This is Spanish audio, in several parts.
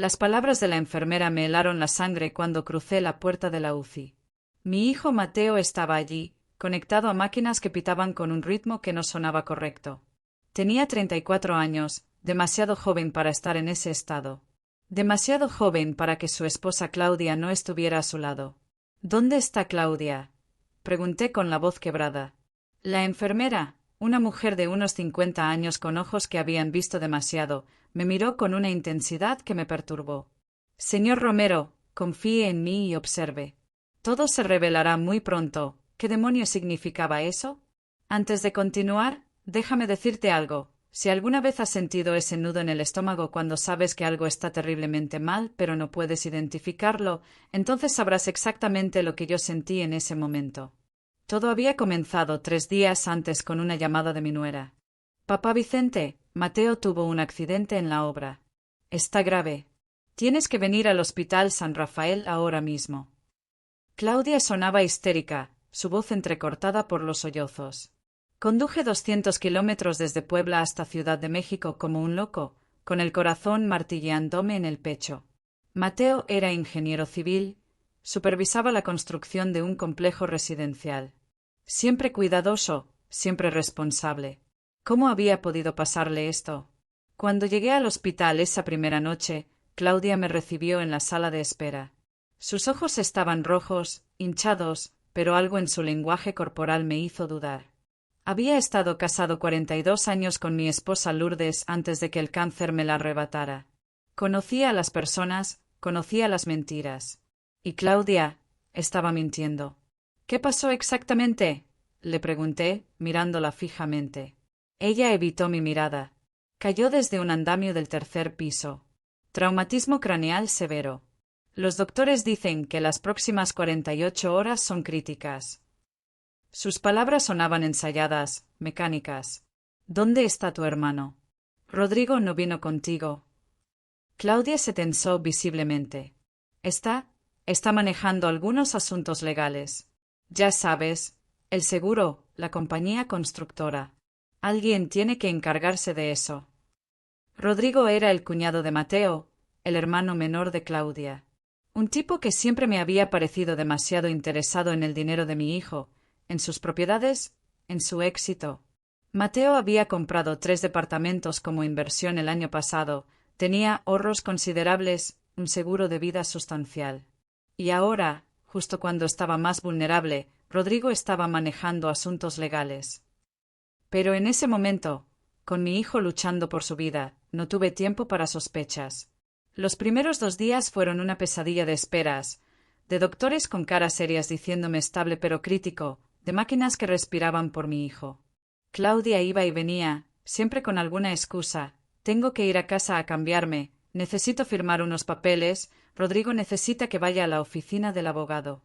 Las palabras de la enfermera me helaron la sangre cuando crucé la puerta de la UCI. Mi hijo Mateo estaba allí, conectado a máquinas que pitaban con un ritmo que no sonaba correcto. Tenía 34 años, demasiado joven para estar en ese estado. Demasiado joven para que su esposa Claudia no estuviera a su lado. ¿Dónde está Claudia?, pregunté con la voz quebrada. La enfermera, una mujer de unos 50 años con ojos que habían visto demasiado, me miró con una intensidad que me perturbó. Señor Romero, confíe en mí y observe. Todo se revelará muy pronto. ¿Qué demonios significaba eso? Antes de continuar, déjame decirte algo. Si alguna vez has sentido ese nudo en el estómago cuando sabes que algo está terriblemente mal, pero no puedes identificarlo, entonces sabrás exactamente lo que yo sentí en ese momento. Todo había comenzado 3 días antes con una llamada de mi nuera. Papá Vicente, Mateo tuvo un accidente en la obra. Está grave. Tienes que venir al Hospital San Rafael ahora mismo. Claudia sonaba histérica, su voz entrecortada por los sollozos. Conduje 200 kilómetros desde Puebla hasta Ciudad de México como un loco, con el corazón martilleándome en el pecho. Mateo era ingeniero civil, supervisaba la construcción de un complejo residencial. Siempre cuidadoso, siempre responsable. ¿Cómo había podido pasarle esto? Cuando llegué al hospital esa primera noche, Claudia me recibió en la sala de espera. Sus ojos estaban rojos, hinchados, pero algo en su lenguaje corporal me hizo dudar. Había estado casado 42 años con mi esposa Lourdes antes de que el cáncer me la arrebatara. Conocía a las personas, conocía las mentiras. Y Claudia estaba mintiendo. ¿Qué pasó exactamente?, le pregunté, mirándola fijamente. Ella evitó mi mirada. Cayó desde un andamio del 3er piso. Traumatismo craneal severo. Los doctores dicen que las próximas 48 horas son críticas. Sus palabras sonaban ensayadas, mecánicas. ¿Dónde está tu hermano? Rodrigo no vino contigo. Claudia se tensó visiblemente. Está manejando algunos asuntos legales. Ya sabes, el seguro, la compañía constructora. Alguien tiene que encargarse de eso. Rodrigo era el cuñado de Mateo, el hermano menor de Claudia. Un tipo que siempre me había parecido demasiado interesado en el dinero de mi hijo, en sus propiedades, en su éxito. Mateo había comprado 3 departamentos como inversión el año pasado, tenía ahorros considerables, un seguro de vida sustancial. Y ahora, justo cuando estaba más vulnerable, Rodrigo estaba manejando asuntos legales. Pero en ese momento, con mi hijo luchando por su vida, no tuve tiempo para sospechas. Los primeros 2 días fueron una pesadilla de esperas, de doctores con caras serias diciéndome estable pero crítico, de máquinas que respiraban por mi hijo. Claudia iba y venía, siempre con alguna excusa. Tengo que ir a casa a cambiarme, necesito firmar unos papeles, Rodrigo necesita que vaya a la oficina del abogado.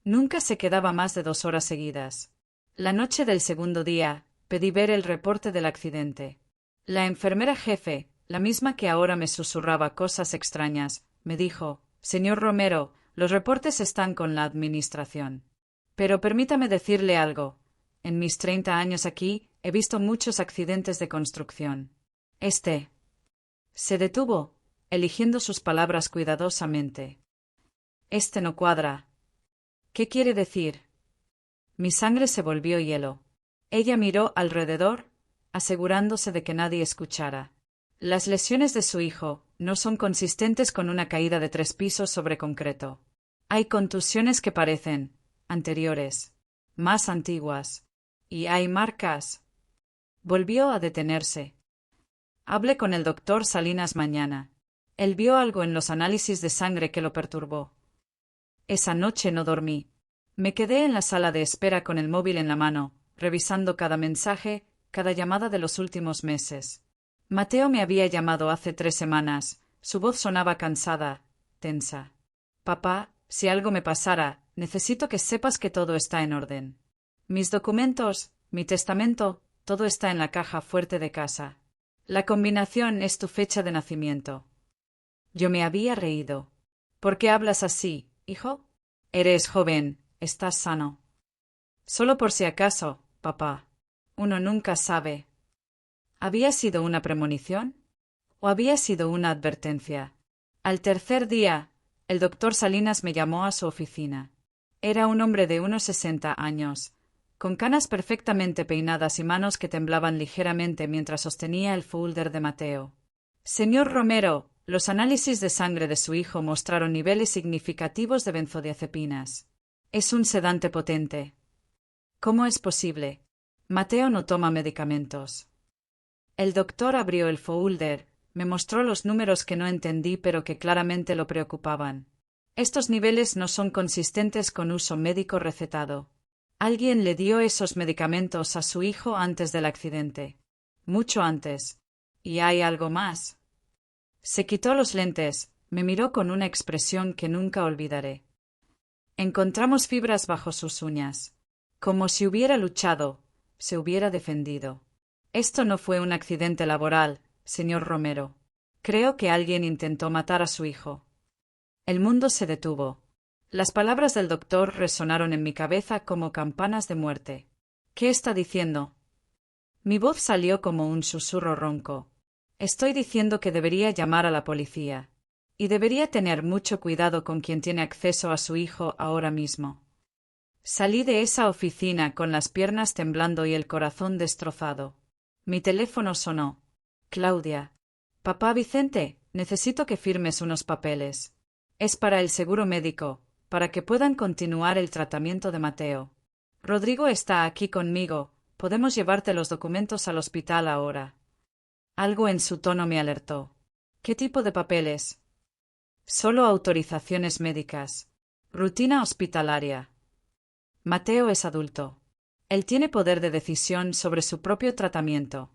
Nunca se quedaba más de 2 horas seguidas. La noche del segundo día, pedí ver el reporte del accidente. La enfermera jefe, la misma que ahora me susurraba cosas extrañas, me dijo: «Señor Romero, los reportes están con la administración. Pero permítame decirle algo. En mis 30 años aquí, he visto muchos accidentes de construcción. Se detuvo, eligiendo sus palabras cuidadosamente. Este no cuadra. ¿Qué quiere decir? Mi sangre se volvió hielo. Ella miró alrededor, asegurándose de que nadie escuchara. Las lesiones de su hijo no son consistentes con una caída de 3 pisos sobre concreto. Hay contusiones que parecen anteriores, más antiguas. Y hay marcas. Volvió a detenerse. Hablé con el doctor Salinas mañana. Él vio algo en los análisis de sangre que lo perturbó. Esa noche no dormí. Me quedé en la sala de espera con el móvil en la mano, revisando cada mensaje, cada llamada de los últimos meses. Mateo me había llamado hace 3 semanas. Su voz sonaba cansada, tensa. Papá, si algo me pasara, necesito que sepas que todo está en orden. Mis documentos, mi testamento, todo está en la caja fuerte de casa. La combinación es tu fecha de nacimiento. Yo me había reído. ¿Por qué hablas así, hijo? Eres joven, estás sano. Solo por si acaso, papá. Uno nunca sabe. ¿Había sido una premonición? ¿O había sido una advertencia? Al tercer día, el doctor Salinas me llamó a su oficina. Era un hombre de unos 60 años, con canas perfectamente peinadas y manos que temblaban ligeramente mientras sostenía el folder de Mateo. Señor Romero, los análisis de sangre de su hijo mostraron niveles significativos de benzodiazepinas. Es un sedante potente. ¿Cómo es posible? Mateo no toma medicamentos. El doctor abrió el folder, me mostró los números que no entendí pero que claramente lo preocupaban. Estos niveles no son consistentes con uso médico recetado. Alguien le dio esos medicamentos a su hijo antes del accidente. Mucho antes. ¿Y hay algo más? Se quitó los lentes, me miró con una expresión que nunca olvidaré. Encontramos fibras bajo sus uñas. Como si hubiera luchado, se hubiera defendido. Esto no fue un accidente laboral, señor Romero. Creo que alguien intentó matar a su hijo. El mundo se detuvo. Las palabras del doctor resonaron en mi cabeza como campanas de muerte. ¿Qué está diciendo? Mi voz salió como un susurro ronco. Estoy diciendo que debería llamar a la policía. Y debería tener mucho cuidado con quien tiene acceso a su hijo ahora mismo. Salí de esa oficina con las piernas temblando y el corazón destrozado. Mi teléfono sonó. Claudia. Papá Vicente, necesito que firmes unos papeles. Es para el seguro médico, para que puedan continuar el tratamiento de Mateo. Rodrigo está aquí conmigo, podemos llevarte los documentos al hospital ahora. Algo en su tono me alertó. ¿Qué tipo de papeles? Solo autorizaciones médicas. Rutina hospitalaria. Mateo es adulto. Él tiene poder de decisión sobre su propio tratamiento.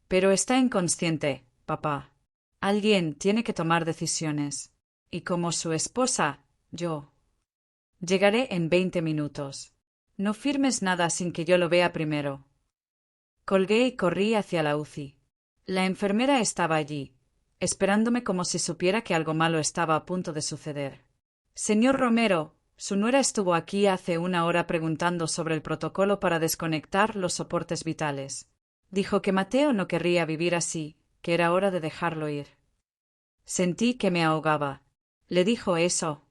Pero está inconsciente, papá. Alguien tiene que tomar decisiones. Y como su esposa, yo. Llegaré en 20 minutos. No firmes nada sin que yo lo vea primero. Colgué y corrí hacia la UCI. La enfermera estaba allí, esperándome como si supiera que algo malo estaba a punto de suceder. Señor Romero, su nuera estuvo aquí hace una hora preguntando sobre el protocolo para desconectar los soportes vitales. Dijo que Mateo no querría vivir así, que era hora de dejarlo ir. Sentí que me ahogaba. ¿Le dijo eso?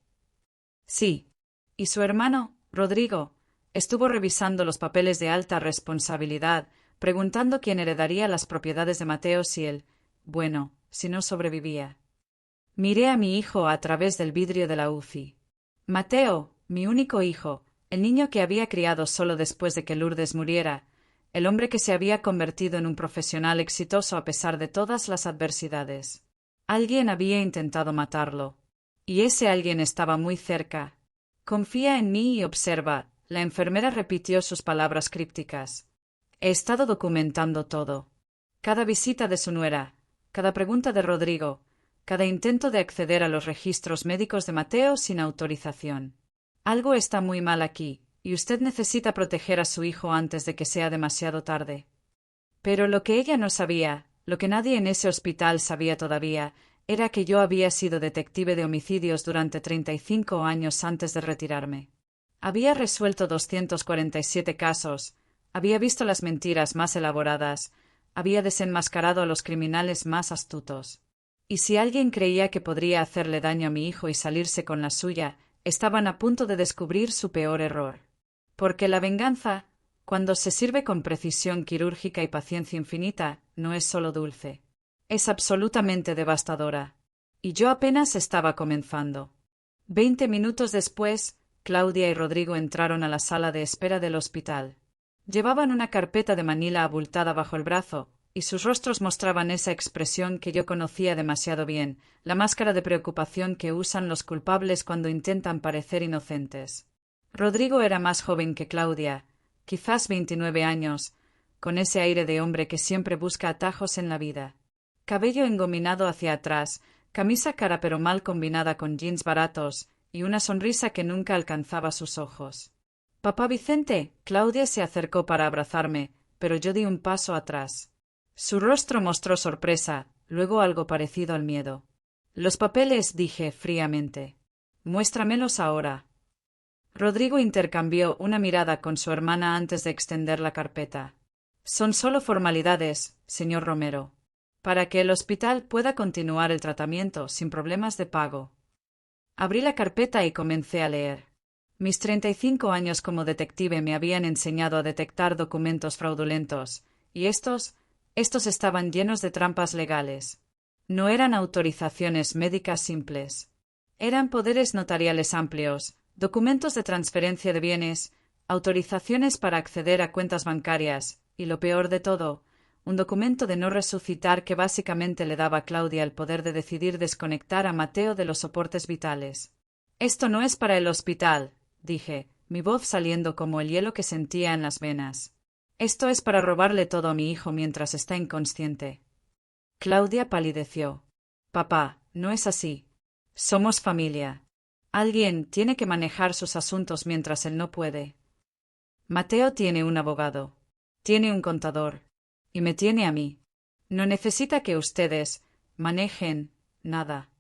Sí. ¿Y su hermano, Rodrigo? Estuvo revisando los papeles de alta responsabilidad, preguntando quién heredaría las propiedades de Mateo si él, bueno, si no sobrevivía. Miré a mi hijo a través del vidrio de la UCI. Mateo, mi único hijo, el niño que había criado solo después de que Lourdes muriera, el hombre que se había convertido en un profesional exitoso a pesar de todas las adversidades. Alguien había intentado matarlo. Y ese alguien estaba muy cerca. Confía en mí y observa, la enfermera repitió sus palabras crípticas. He estado documentando todo. Cada visita de su nuera, cada pregunta de Rodrigo, cada intento de acceder a los registros médicos de Mateo sin autorización. Algo está muy mal aquí, y usted necesita proteger a su hijo antes de que sea demasiado tarde. Pero lo que ella no sabía, lo que nadie en ese hospital sabía todavía, era que yo había sido detective de homicidios durante 35 años antes de retirarme. Había resuelto 247 casos, había visto las mentiras más elaboradas, había desenmascarado a los criminales más astutos. Y si alguien creía que podría hacerle daño a mi hijo y salirse con la suya, estaban a punto de descubrir su peor error. Porque la venganza, cuando se sirve con precisión quirúrgica y paciencia infinita, no es solo dulce. Es absolutamente devastadora. Y yo apenas estaba comenzando. 20 minutos después, Claudia y Rodrigo entraron a la sala de espera del hospital. Llevaban una carpeta de manila abultada bajo el brazo, y sus rostros mostraban esa expresión que yo conocía demasiado bien, la máscara de preocupación que usan los culpables cuando intentan parecer inocentes. Rodrigo era más joven que Claudia, quizás 29 años, con ese aire de hombre que siempre busca atajos en la vida. Cabello engominado hacia atrás, camisa cara pero mal combinada con jeans baratos, y una sonrisa que nunca alcanzaba sus ojos. «Papá Vicente», Claudia se acercó para abrazarme, pero yo di un paso atrás. Su rostro mostró sorpresa, luego algo parecido al miedo. «Los papeles», dije fríamente. «Muéstramelos ahora». Rodrigo intercambió una mirada con su hermana antes de extender la carpeta. «Son solo formalidades, señor Romero». para que el hospital pueda continuar el tratamiento sin problemas de pago. Abrí la carpeta y comencé a leer. Mis 35 años como detective me habían enseñado a detectar documentos fraudulentos, y estos estaban llenos de trampas legales. No eran autorizaciones médicas simples. Eran poderes notariales amplios, documentos de transferencia de bienes, autorizaciones para acceder a cuentas bancarias, y lo peor de todo, un documento de no resucitar que básicamente le daba a Claudia el poder de decidir desconectar a Mateo de los soportes vitales. Esto no es para el hospital, dije, mi voz saliendo como el hielo que sentía en las venas. Esto es para robarle todo a mi hijo mientras está inconsciente. Claudia palideció. Papá, no es así. Somos familia. Alguien tiene que manejar sus asuntos mientras él no puede. Mateo tiene un abogado. Tiene un contador. Y me tiene a mí. No necesita que ustedes manejen nada.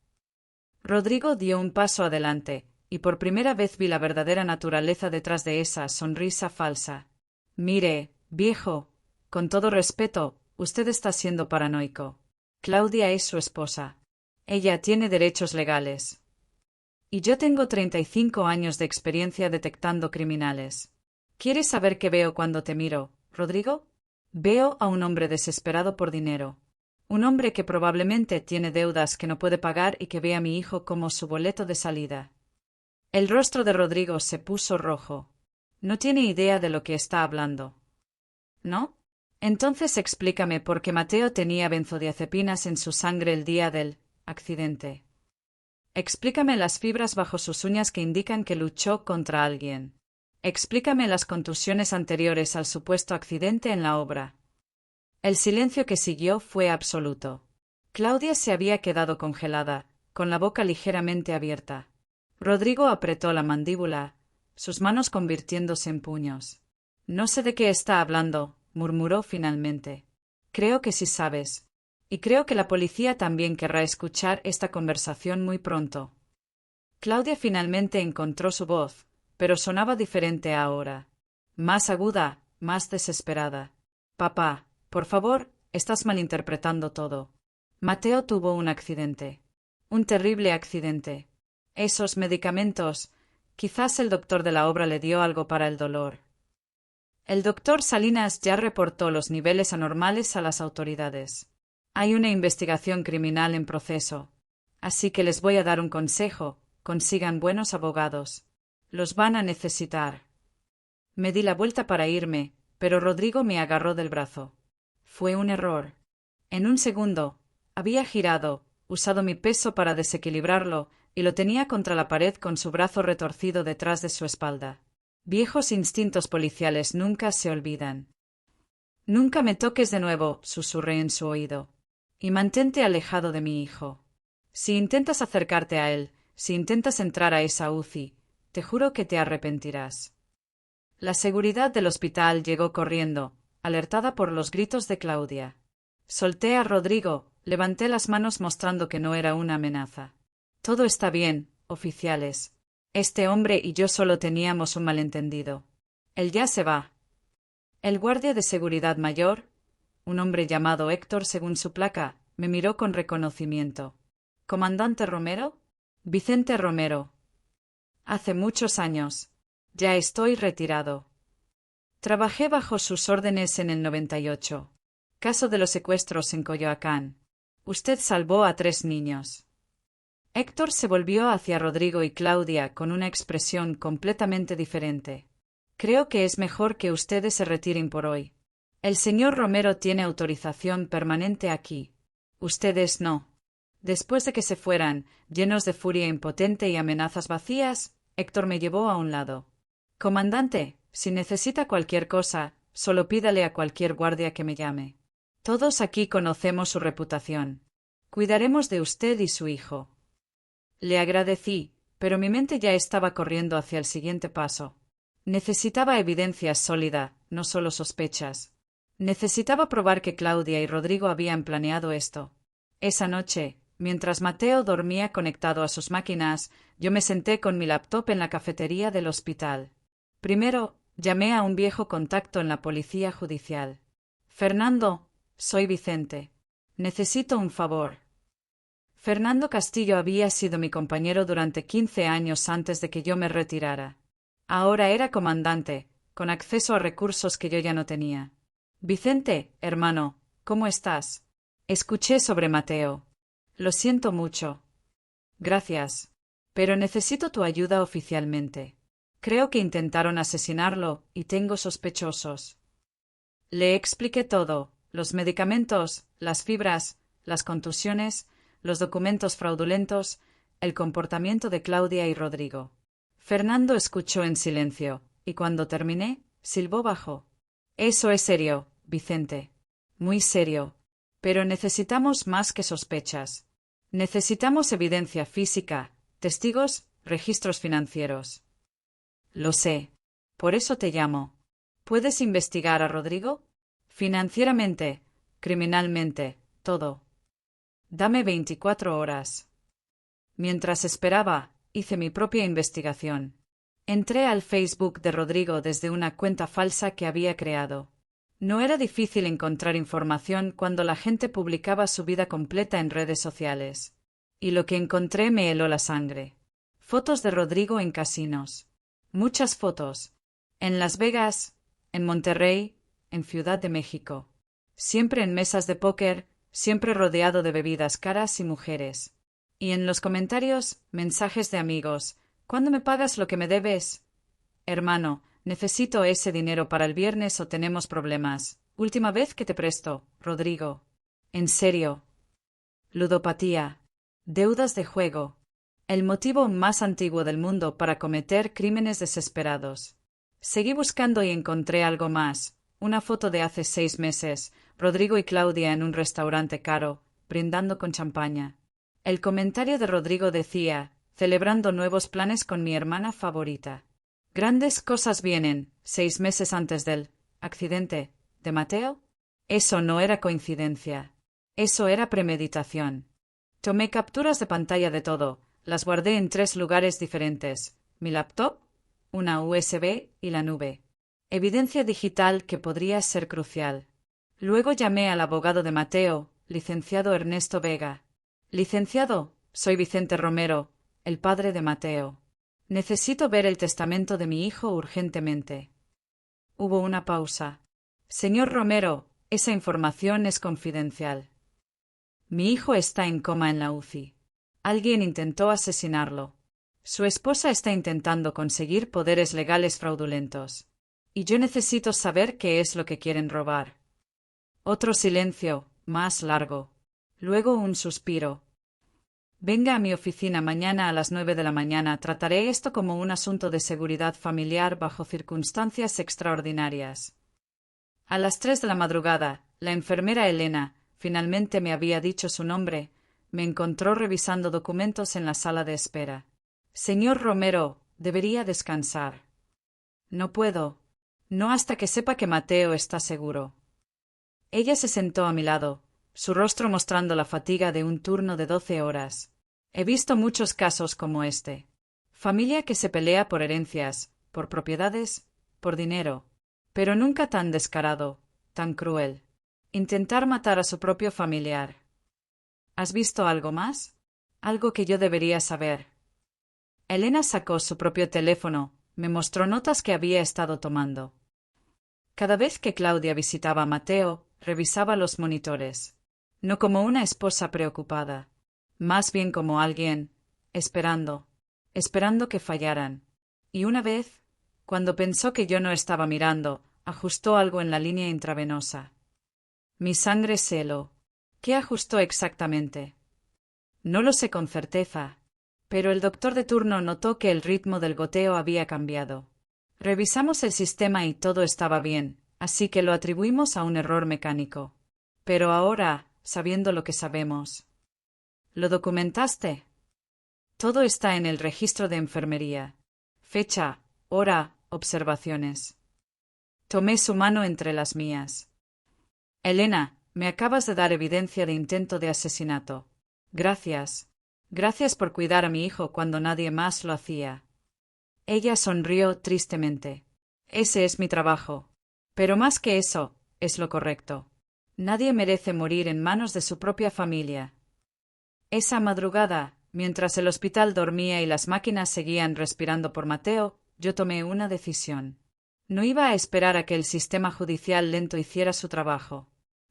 Rodrigo dio un paso adelante, y por primera vez vi la verdadera naturaleza detrás de esa sonrisa falsa. Mire, viejo, con todo respeto, usted está siendo paranoico. Claudia es su esposa. Ella tiene derechos legales. Y yo tengo 35 años de experiencia detectando criminales. ¿Quieres saber qué veo cuando te miro, Rodrigo? Veo a un hombre desesperado por dinero. Un hombre que probablemente tiene deudas que no puede pagar y que ve a mi hijo como su boleto de salida. El rostro de Rodrigo se puso rojo. No tiene idea de lo que está hablando. ¿No? Entonces explícame por qué Mateo tenía benzodiazepinas en su sangre el día del accidente. Explícame las fibras bajo sus uñas que indican que luchó contra alguien. Explícame las contusiones anteriores al supuesto accidente en la obra. El silencio que siguió fue absoluto. Claudia se había quedado congelada, con la boca ligeramente abierta. Rodrigo apretó la mandíbula, sus manos convirtiéndose en puños. No sé de qué está hablando, murmuró finalmente. Creo que sí sabes. Y creo que la policía también querrá escuchar esta conversación muy pronto. Claudia finalmente encontró su voz, pero sonaba diferente ahora. Más aguda, más desesperada. Papá, por favor, estás malinterpretando todo. Mateo tuvo un accidente. Un terrible accidente. Esos medicamentos. Quizás el doctor de la obra le dio algo para el dolor. El doctor Salinas ya reportó los niveles anormales a las autoridades. Hay una investigación criminal en proceso. Así que les voy a dar un consejo. Consigan buenos abogados. Los van a necesitar. Me di la vuelta para irme, pero Rodrigo me agarró del brazo. Fue un error. En un segundo, había girado, usado mi peso para desequilibrarlo, y lo tenía contra la pared con su brazo retorcido detrás de su espalda. Viejos instintos policiales nunca se olvidan. Nunca me toques de nuevo, susurré en su oído. Y mantente alejado de mi hijo. Si intentas acercarte a él, si intentas entrar a esa UCI, te juro que te arrepentirás. La seguridad del hospital llegó corriendo, alertada por los gritos de Claudia. Solté a Rodrigo, levanté las manos mostrando que no era una amenaza. Todo está bien, oficiales. Este hombre y yo solo teníamos un malentendido. Él ya se va. El guardia de seguridad mayor, un hombre llamado Héctor según su placa, me miró con reconocimiento. ¿Comandante Romero? Vicente Romero. Hace muchos años. Ya estoy retirado. Trabajé bajo sus órdenes en el 98. Caso de los secuestros en Coyoacán. Usted salvó a 3 niños. Héctor se volvió hacia Rodrigo y Claudia con una expresión completamente diferente. Creo que es mejor que ustedes se retiren por hoy. El señor Romero tiene autorización permanente aquí. Ustedes no. Después de que se fueran, llenos de furia impotente y amenazas vacías, Héctor me llevó a un lado. Comandante, si necesita cualquier cosa, solo pídale a cualquier guardia que me llame. Todos aquí conocemos su reputación. Cuidaremos de usted y su hijo. Le agradecí, pero mi mente ya estaba corriendo hacia el siguiente paso. Necesitaba evidencia sólida, no solo sospechas. Necesitaba probar que Claudia y Rodrigo habían planeado esto. Esa noche, mientras Mateo dormía conectado a sus máquinas, yo me senté con mi laptop en la cafetería del hospital. Primero, llamé a un viejo contacto en la policía judicial. Fernando, soy Vicente. Necesito un favor. Fernando Castillo había sido mi compañero durante 15 años antes de que yo me retirara. Ahora era comandante, con acceso a recursos que yo ya no tenía. Vicente, hermano, ¿cómo estás? Escuché sobre Mateo. Lo siento mucho. Gracias. Pero necesito tu ayuda oficialmente. Creo que intentaron asesinarlo, y tengo sospechosos. Le expliqué todo, los medicamentos, las fibras, las contusiones, los documentos fraudulentos, el comportamiento de Claudia y Rodrigo. Fernando escuchó en silencio, y cuando terminé, silbó bajo. Eso es serio, Vicente. Muy serio. Pero necesitamos más que sospechas. Necesitamos evidencia física, testigos, registros financieros. Lo sé. Por eso te llamo. ¿Puedes investigar a Rodrigo? Financieramente, criminalmente, todo. Dame 24 horas. Mientras esperaba, hice mi propia investigación. Entré al Facebook de Rodrigo desde una cuenta falsa que había creado. No era difícil encontrar información cuando la gente publicaba su vida completa en redes sociales. Y lo que encontré me heló la sangre. Fotos de Rodrigo en casinos. Muchas fotos. En Las Vegas, en Monterrey, en Ciudad de México. Siempre en mesas de póker, siempre rodeado de bebidas caras y mujeres. Y en los comentarios, mensajes de amigos. ¿Cuándo me pagas lo que me debes? Hermano, necesito ese dinero para el viernes o tenemos problemas. Última vez que te presto, Rodrigo. En serio. Ludopatía. Deudas de juego. El motivo más antiguo del mundo para cometer crímenes desesperados. Seguí buscando y encontré algo más. Una foto de hace 6 meses, Rodrigo y Claudia en un restaurante caro, brindando con champaña. El comentario de Rodrigo decía, celebrando nuevos planes con mi hermana favorita. Grandes cosas vienen, 6 meses antes del accidente de Mateo. Eso no era coincidencia. Eso era premeditación. Tomé capturas de pantalla de todo, las guardé en 3 lugares diferentes, mi laptop, una USB y la nube. Evidencia digital que podría ser crucial. Luego llamé al abogado de Mateo, licenciado Ernesto Vega. Licenciado, soy Vicente Romero, el padre de Mateo. Necesito ver el testamento de mi hijo urgentemente. Hubo una pausa. Señor Romero, esa información es confidencial. Mi hijo está en coma en la UCI. Alguien intentó asesinarlo. Su esposa está intentando conseguir poderes legales fraudulentos. Y yo necesito saber qué es lo que quieren robar. Otro silencio, más largo. Luego un suspiro. Venga a mi oficina mañana a las 9 de la mañana. Trataré esto como un asunto de seguridad familiar bajo circunstancias extraordinarias. A las 3 de la madrugada, la enfermera Elena, finalmente me había dicho su nombre, me encontró revisando documentos en la sala de espera. Señor Romero, debería descansar. No puedo. No hasta que sepa que Mateo está seguro. Ella se sentó a mi lado, su rostro mostrando la fatiga de un turno de 12 horas. He visto muchos casos como este. Familia que se pelea por herencias, por propiedades, por dinero. Pero nunca tan descarado, tan cruel. Intentar matar a su propio familiar. ¿Has visto algo más? Algo que yo debería saber. Elena sacó su propio teléfono, me mostró notas que había estado tomando. Cada vez que Claudia visitaba a Mateo, revisaba los monitores. No como una esposa preocupada, más bien como alguien, esperando que fallaran. Y una vez, cuando pensó que yo no estaba mirando, ajustó algo en la línea intravenosa. Mi sangre se heló. ¿Qué ajustó exactamente? No lo sé con certeza, pero el doctor de turno notó que el ritmo del goteo había cambiado. Revisamos el sistema y todo estaba bien, así que lo atribuimos a un error mecánico. Pero ahora, sabiendo lo que sabemos. ¿Lo documentaste? Todo está en el registro de enfermería. Fecha, hora, observaciones. Tomé su mano entre las mías. Elena, me acabas de dar evidencia de intento de asesinato. Gracias. Gracias por cuidar a mi hijo cuando nadie más lo hacía. Ella sonrió tristemente. Ese es mi trabajo. Pero más que eso, es lo correcto. Nadie merece morir en manos de su propia familia. Esa madrugada, mientras el hospital dormía y las máquinas seguían respirando por Mateo, yo tomé una decisión. No iba a esperar a que el sistema judicial lento hiciera su trabajo.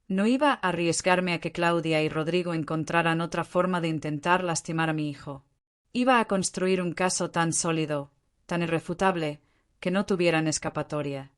No iba a arriesgarme a que Claudia y Rodrigo encontraran otra forma de intentar lastimar a mi hijo. Iba a construir un caso tan sólido, tan irrefutable, que no tuvieran escapatoria.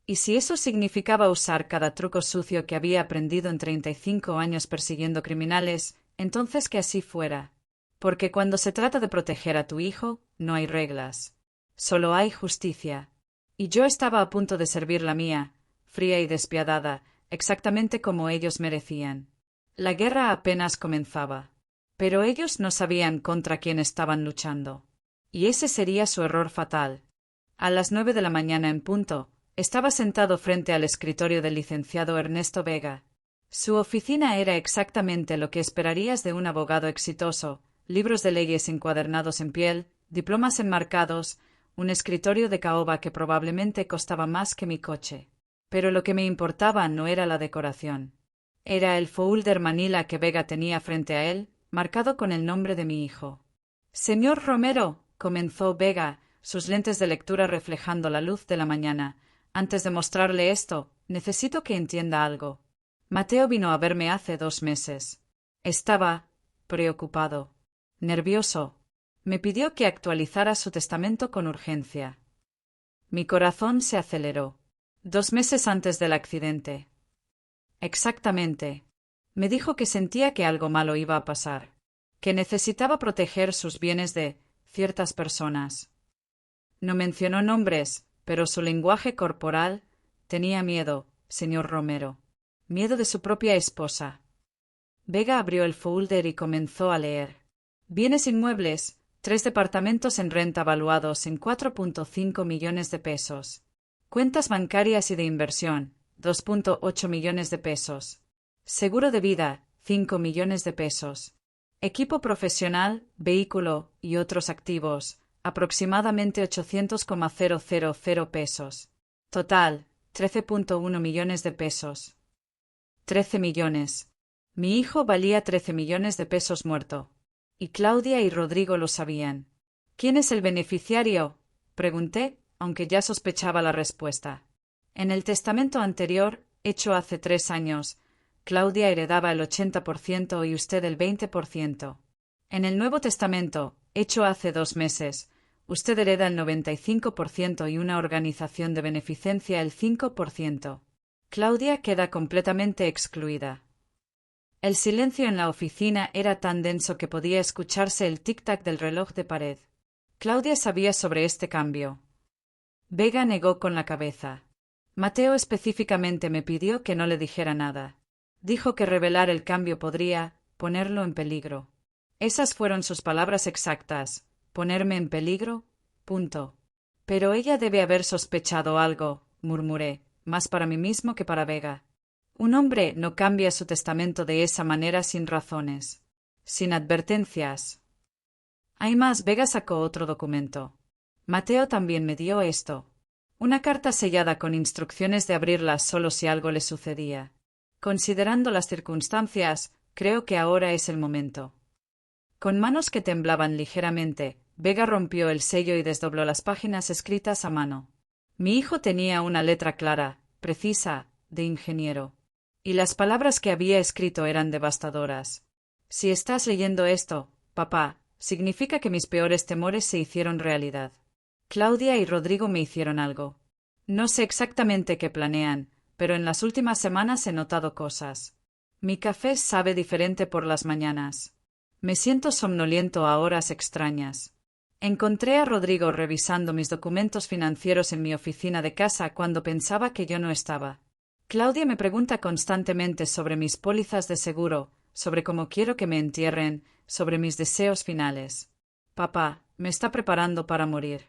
Y si eso significaba usar cada truco sucio que había aprendido en 35 años persiguiendo criminales, entonces que así fuera. Porque cuando se trata de proteger a tu hijo, no hay reglas. Solo hay justicia. Y yo estaba a punto de servir la mía, fría y despiadada, exactamente como ellos merecían. La guerra apenas comenzaba. Pero ellos no sabían contra quién estaban luchando. Y ese sería su error fatal. A las 9 de la mañana en punto, estaba sentado frente al escritorio del licenciado Ernesto Vega. Su oficina era exactamente lo que esperarías de un abogado exitoso: libros de leyes encuadernados en piel, diplomas enmarcados, un escritorio de caoba que probablemente costaba más que mi coche. Pero lo que me importaba no era la decoración. Era el folder manila que Vega tenía frente a él, marcado con el nombre de mi hijo. «Señor Romero», comenzó Vega, sus lentes de lectura reflejando la luz de la mañana. «Antes de mostrarle esto, necesito que entienda algo. Mateo vino a verme hace 2 meses. Estaba preocupado, nervioso. Me pidió que actualizara su testamento con urgencia. Mi corazón se aceleró. 2 meses antes del accidente. Exactamente. Me dijo que sentía que algo malo iba a pasar, que necesitaba proteger sus bienes de ciertas personas. No mencionó nombres, pero su lenguaje corporal tenía miedo, señor Romero. Miedo de su propia esposa. Vega abrió el folder y comenzó a leer. Bienes inmuebles, 3 departamentos en renta valuados en 4,5 millones de pesos. Cuentas bancarias y de inversión, 2,8 millones de pesos. Seguro de vida, 5 millones de pesos. Equipo profesional, vehículo y otros activos, aproximadamente 800,000 pesos. Total, 13,1 millones de pesos. 13 millones. Mi hijo valía 13 millones de pesos muerto. Y Claudia y Rodrigo lo sabían. ¿Quién es el beneficiario?, pregunté, aunque ya sospechaba la respuesta. En el testamento anterior, hecho hace 3 años, Claudia heredaba el 80% y usted el 20%. En el Nuevo Testamento, hecho hace 2 meses, usted hereda el 95% y una organización de beneficencia el 5%. Claudia queda completamente excluida. El silencio en la oficina era tan denso que podía escucharse el tic-tac del reloj de pared. Claudia sabía sobre este cambio. Vega negó con la cabeza. Mateo específicamente me pidió que no le dijera nada. Dijo que revelar el cambio podría ponerlo en peligro. Esas fueron sus palabras exactas. ¿Ponerme en peligro? Punto. Pero ella debe haber sospechado algo, murmuré, más para mí mismo que para Vega. Un hombre no cambia su testamento de esa manera sin razones. Sin advertencias. Hay más. Vega sacó otro documento. Mateo también me dio esto. Una carta sellada con instrucciones de abrirla solo si algo le sucedía. Considerando las circunstancias, creo que ahora es el momento. Con manos que temblaban ligeramente, Vega rompió el sello y desdobló las páginas escritas a mano. Mi hijo tenía una letra clara, precisa, de ingeniero. Y las palabras que había escrito eran devastadoras. Si estás leyendo esto, papá, significa que mis peores temores se hicieron realidad. Claudia y Rodrigo me hicieron algo. No sé exactamente qué planean, pero en las últimas semanas he notado cosas. Mi café sabe diferente por las mañanas. Me siento somnoliento a horas extrañas. Encontré a Rodrigo revisando mis documentos financieros en mi oficina de casa cuando pensaba que yo no estaba. Claudia me pregunta constantemente sobre mis pólizas de seguro, sobre cómo quiero que me entierren, sobre mis deseos finales. Papá, me está preparando para morir.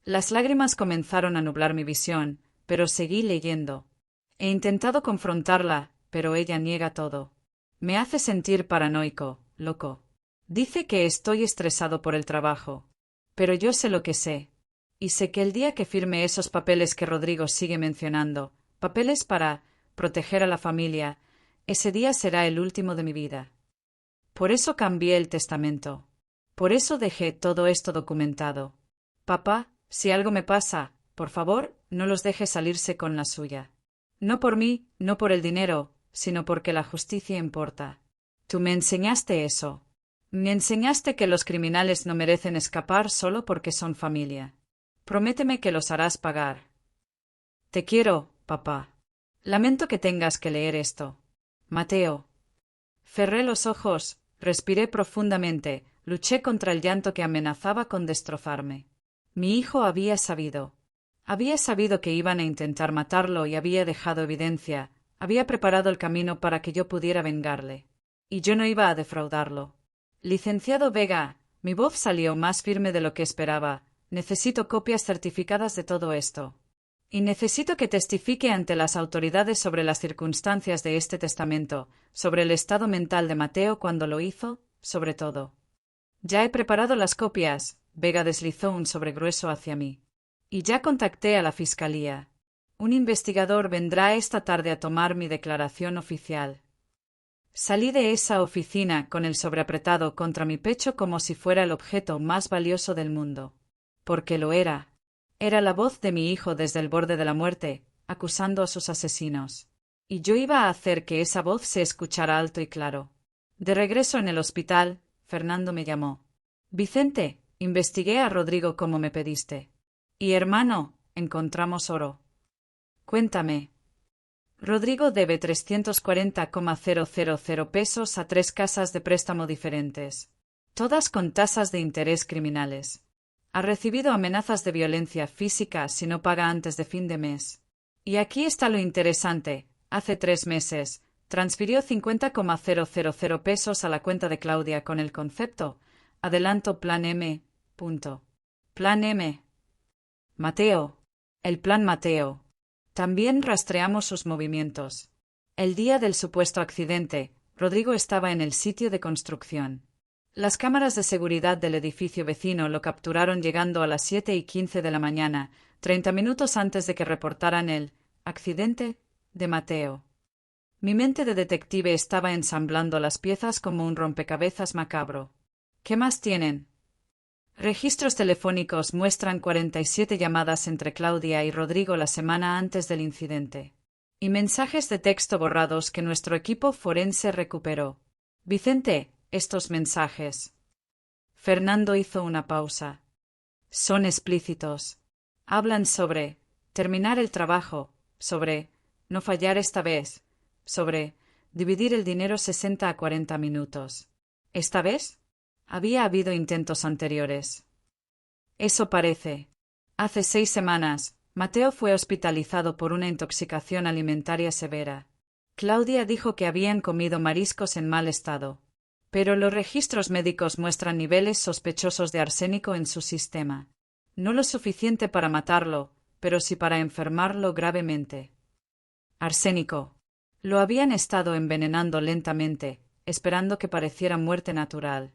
Las lágrimas comenzaron a nublar mi visión, pero seguí leyendo. He intentado confrontarla, pero ella niega todo. Me hace sentir paranoico, loco. Dice que estoy estresado por el trabajo. Pero yo sé lo que sé. Y sé que el día que firme esos papeles que Rodrigo sigue mencionando, papeles para proteger a la familia, ese día será el último de mi vida. Por eso cambié el testamento. Por eso dejé todo esto documentado. Papá, si algo me pasa, por favor, no los deje salirse con la suya. No por mí, no por el dinero, sino porque la justicia importa. Tú me enseñaste eso. Me enseñaste que los criminales no merecen escapar solo porque son familia. Prométeme que los harás pagar. Te quiero, papá. Lamento que tengas que leer esto. Mateo. Cerré los ojos, respiré profundamente, luché contra el llanto que amenazaba con destrozarme. Mi hijo había sabido. Había sabido que iban a intentar matarlo y había dejado evidencia, había preparado el camino para que yo pudiera vengarle. Y yo no iba a defraudarlo. Licenciado Vega, mi voz salió más firme de lo que esperaba. Necesito copias certificadas de todo esto. Y necesito que testifique ante las autoridades sobre las circunstancias de este testamento, sobre el estado mental de Mateo cuando lo hizo, sobre todo. Ya he preparado las copias. Vega deslizó un sobregrueso hacia mí. Y ya contacté a la fiscalía. Un investigador vendrá esta tarde a tomar mi declaración oficial. Salí de esa oficina con el sobre apretado contra mi pecho como si fuera el objeto más valioso del mundo. Porque lo era. Era la voz de mi hijo desde el borde de la muerte, acusando a sus asesinos. Y yo iba a hacer que esa voz se escuchara alto y claro. De regreso en el hospital, Fernando me llamó. Vicente, investigué a Rodrigo como me pediste. Y hermano, encontramos oro. Cuéntame. Rodrigo debe 340,000 pesos a 3 casas de préstamo diferentes. Todas con tasas de interés criminales. Ha recibido amenazas de violencia física si no paga antes de fin de mes. Y aquí está lo interesante. Hace 3 meses, transfirió 50,000 pesos a la cuenta de Claudia con el concepto Adelanto Plan M. Plan M. Mateo. El Plan Mateo. También rastreamos sus movimientos. El día del supuesto accidente, Rodrigo estaba en el sitio de construcción. Las cámaras de seguridad del edificio vecino lo capturaron llegando a las 7:15 de la mañana, 30 minutos antes de que reportaran el accidente de Mateo. Mi mente de detective estaba ensamblando las piezas como un rompecabezas macabro. ¿Qué más tienen? Registros telefónicos muestran 47 llamadas entre Claudia y Rodrigo la semana antes del incidente. Y mensajes de texto borrados que nuestro equipo forense recuperó. Vicente, estos mensajes. Fernando hizo una pausa. Son explícitos. Hablan sobre terminar el trabajo, sobre no fallar esta vez, sobre dividir el dinero 60 a 40 minutos. ¿Esta vez? Había habido intentos anteriores. Eso parece. Hace 6 semanas, Mateo fue hospitalizado por una intoxicación alimentaria severa. Claudia dijo que habían comido mariscos en mal estado. Pero los registros médicos muestran niveles sospechosos de arsénico en su sistema. No lo suficiente para matarlo, pero sí para enfermarlo gravemente. Arsénico. Lo habían estado envenenando lentamente, esperando que pareciera muerte natural.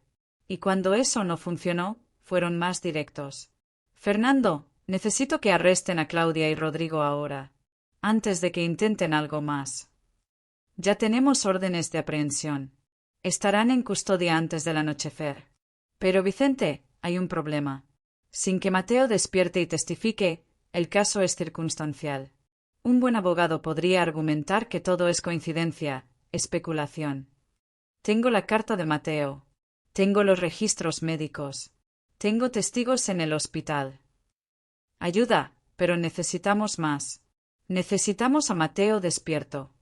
Y cuando eso no funcionó, fueron más directos. Fernando, necesito que arresten a Claudia y Rodrigo ahora, antes de que intenten algo más. Ya tenemos órdenes de aprehensión. Estarán en custodia antes del anochecer. Pero Vicente, hay un problema. Sin que Mateo despierte y testifique, el caso es circunstancial. Un buen abogado podría argumentar que todo es coincidencia, especulación. Tengo la carta de Mateo. Tengo los registros médicos. Tengo testigos en el hospital. Ayuda, pero necesitamos más. Necesitamos a Mateo despierto.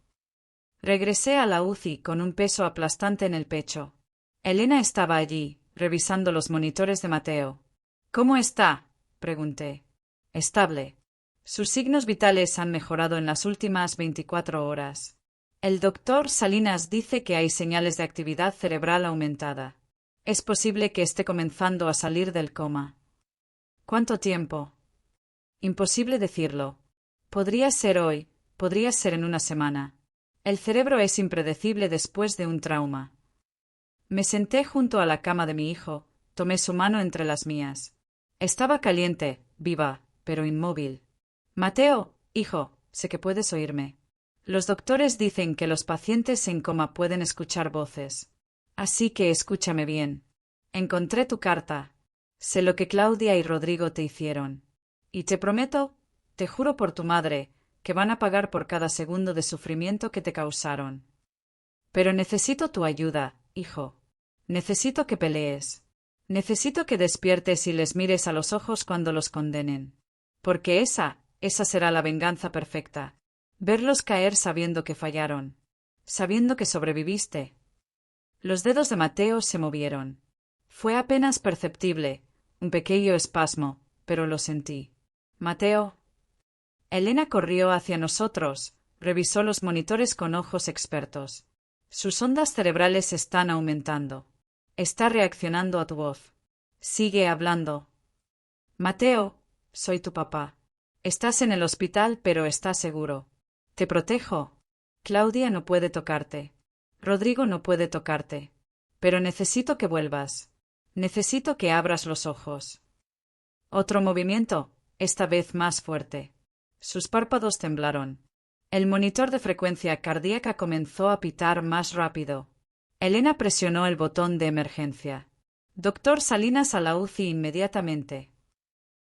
Regresé a la UCI con un peso aplastante en el pecho. Elena estaba allí, revisando los monitores de Mateo. ¿Cómo está? Pregunté. Estable. Sus signos vitales han mejorado en las últimas 24 horas. El doctor Salinas dice que hay señales de actividad cerebral aumentada. Es posible que esté comenzando a salir del coma. ¿Cuánto tiempo? Imposible decirlo. Podría ser hoy, podría ser en una semana. El cerebro es impredecible después de un trauma. Me senté junto a la cama de mi hijo, tomé su mano entre las mías. Estaba caliente, viva, pero inmóvil. Mateo, hijo, sé que puedes oírme. Los doctores dicen que los pacientes en coma pueden escuchar voces. Así que escúchame bien. Encontré tu carta. Sé lo que Claudia y Rodrigo te hicieron. Y te prometo, te juro por tu madre, que van a pagar por cada segundo de sufrimiento que te causaron. Pero necesito tu ayuda, hijo. Necesito que pelees. Necesito que despiertes y les mires a los ojos cuando los condenen. Porque esa será la venganza perfecta. Verlos caer sabiendo que fallaron. Sabiendo que sobreviviste. Los dedos de Mateo se movieron. Fue apenas perceptible, un pequeño espasmo, pero lo sentí. Mateo. Elena corrió hacia nosotros, revisó los monitores con ojos expertos. Sus ondas cerebrales están aumentando. Está reaccionando a tu voz. Sigue hablando. Mateo, soy tu papá. Estás en el hospital, pero estás seguro. Te protejo. Claudia no puede tocarte. Rodrigo no puede tocarte. Pero necesito que vuelvas. Necesito que abras los ojos. Otro movimiento, esta vez más fuerte. Sus párpados temblaron. El monitor de frecuencia cardíaca comenzó a pitar más rápido. Elena presionó el botón de emergencia. Doctor Salinas a la UCI inmediatamente.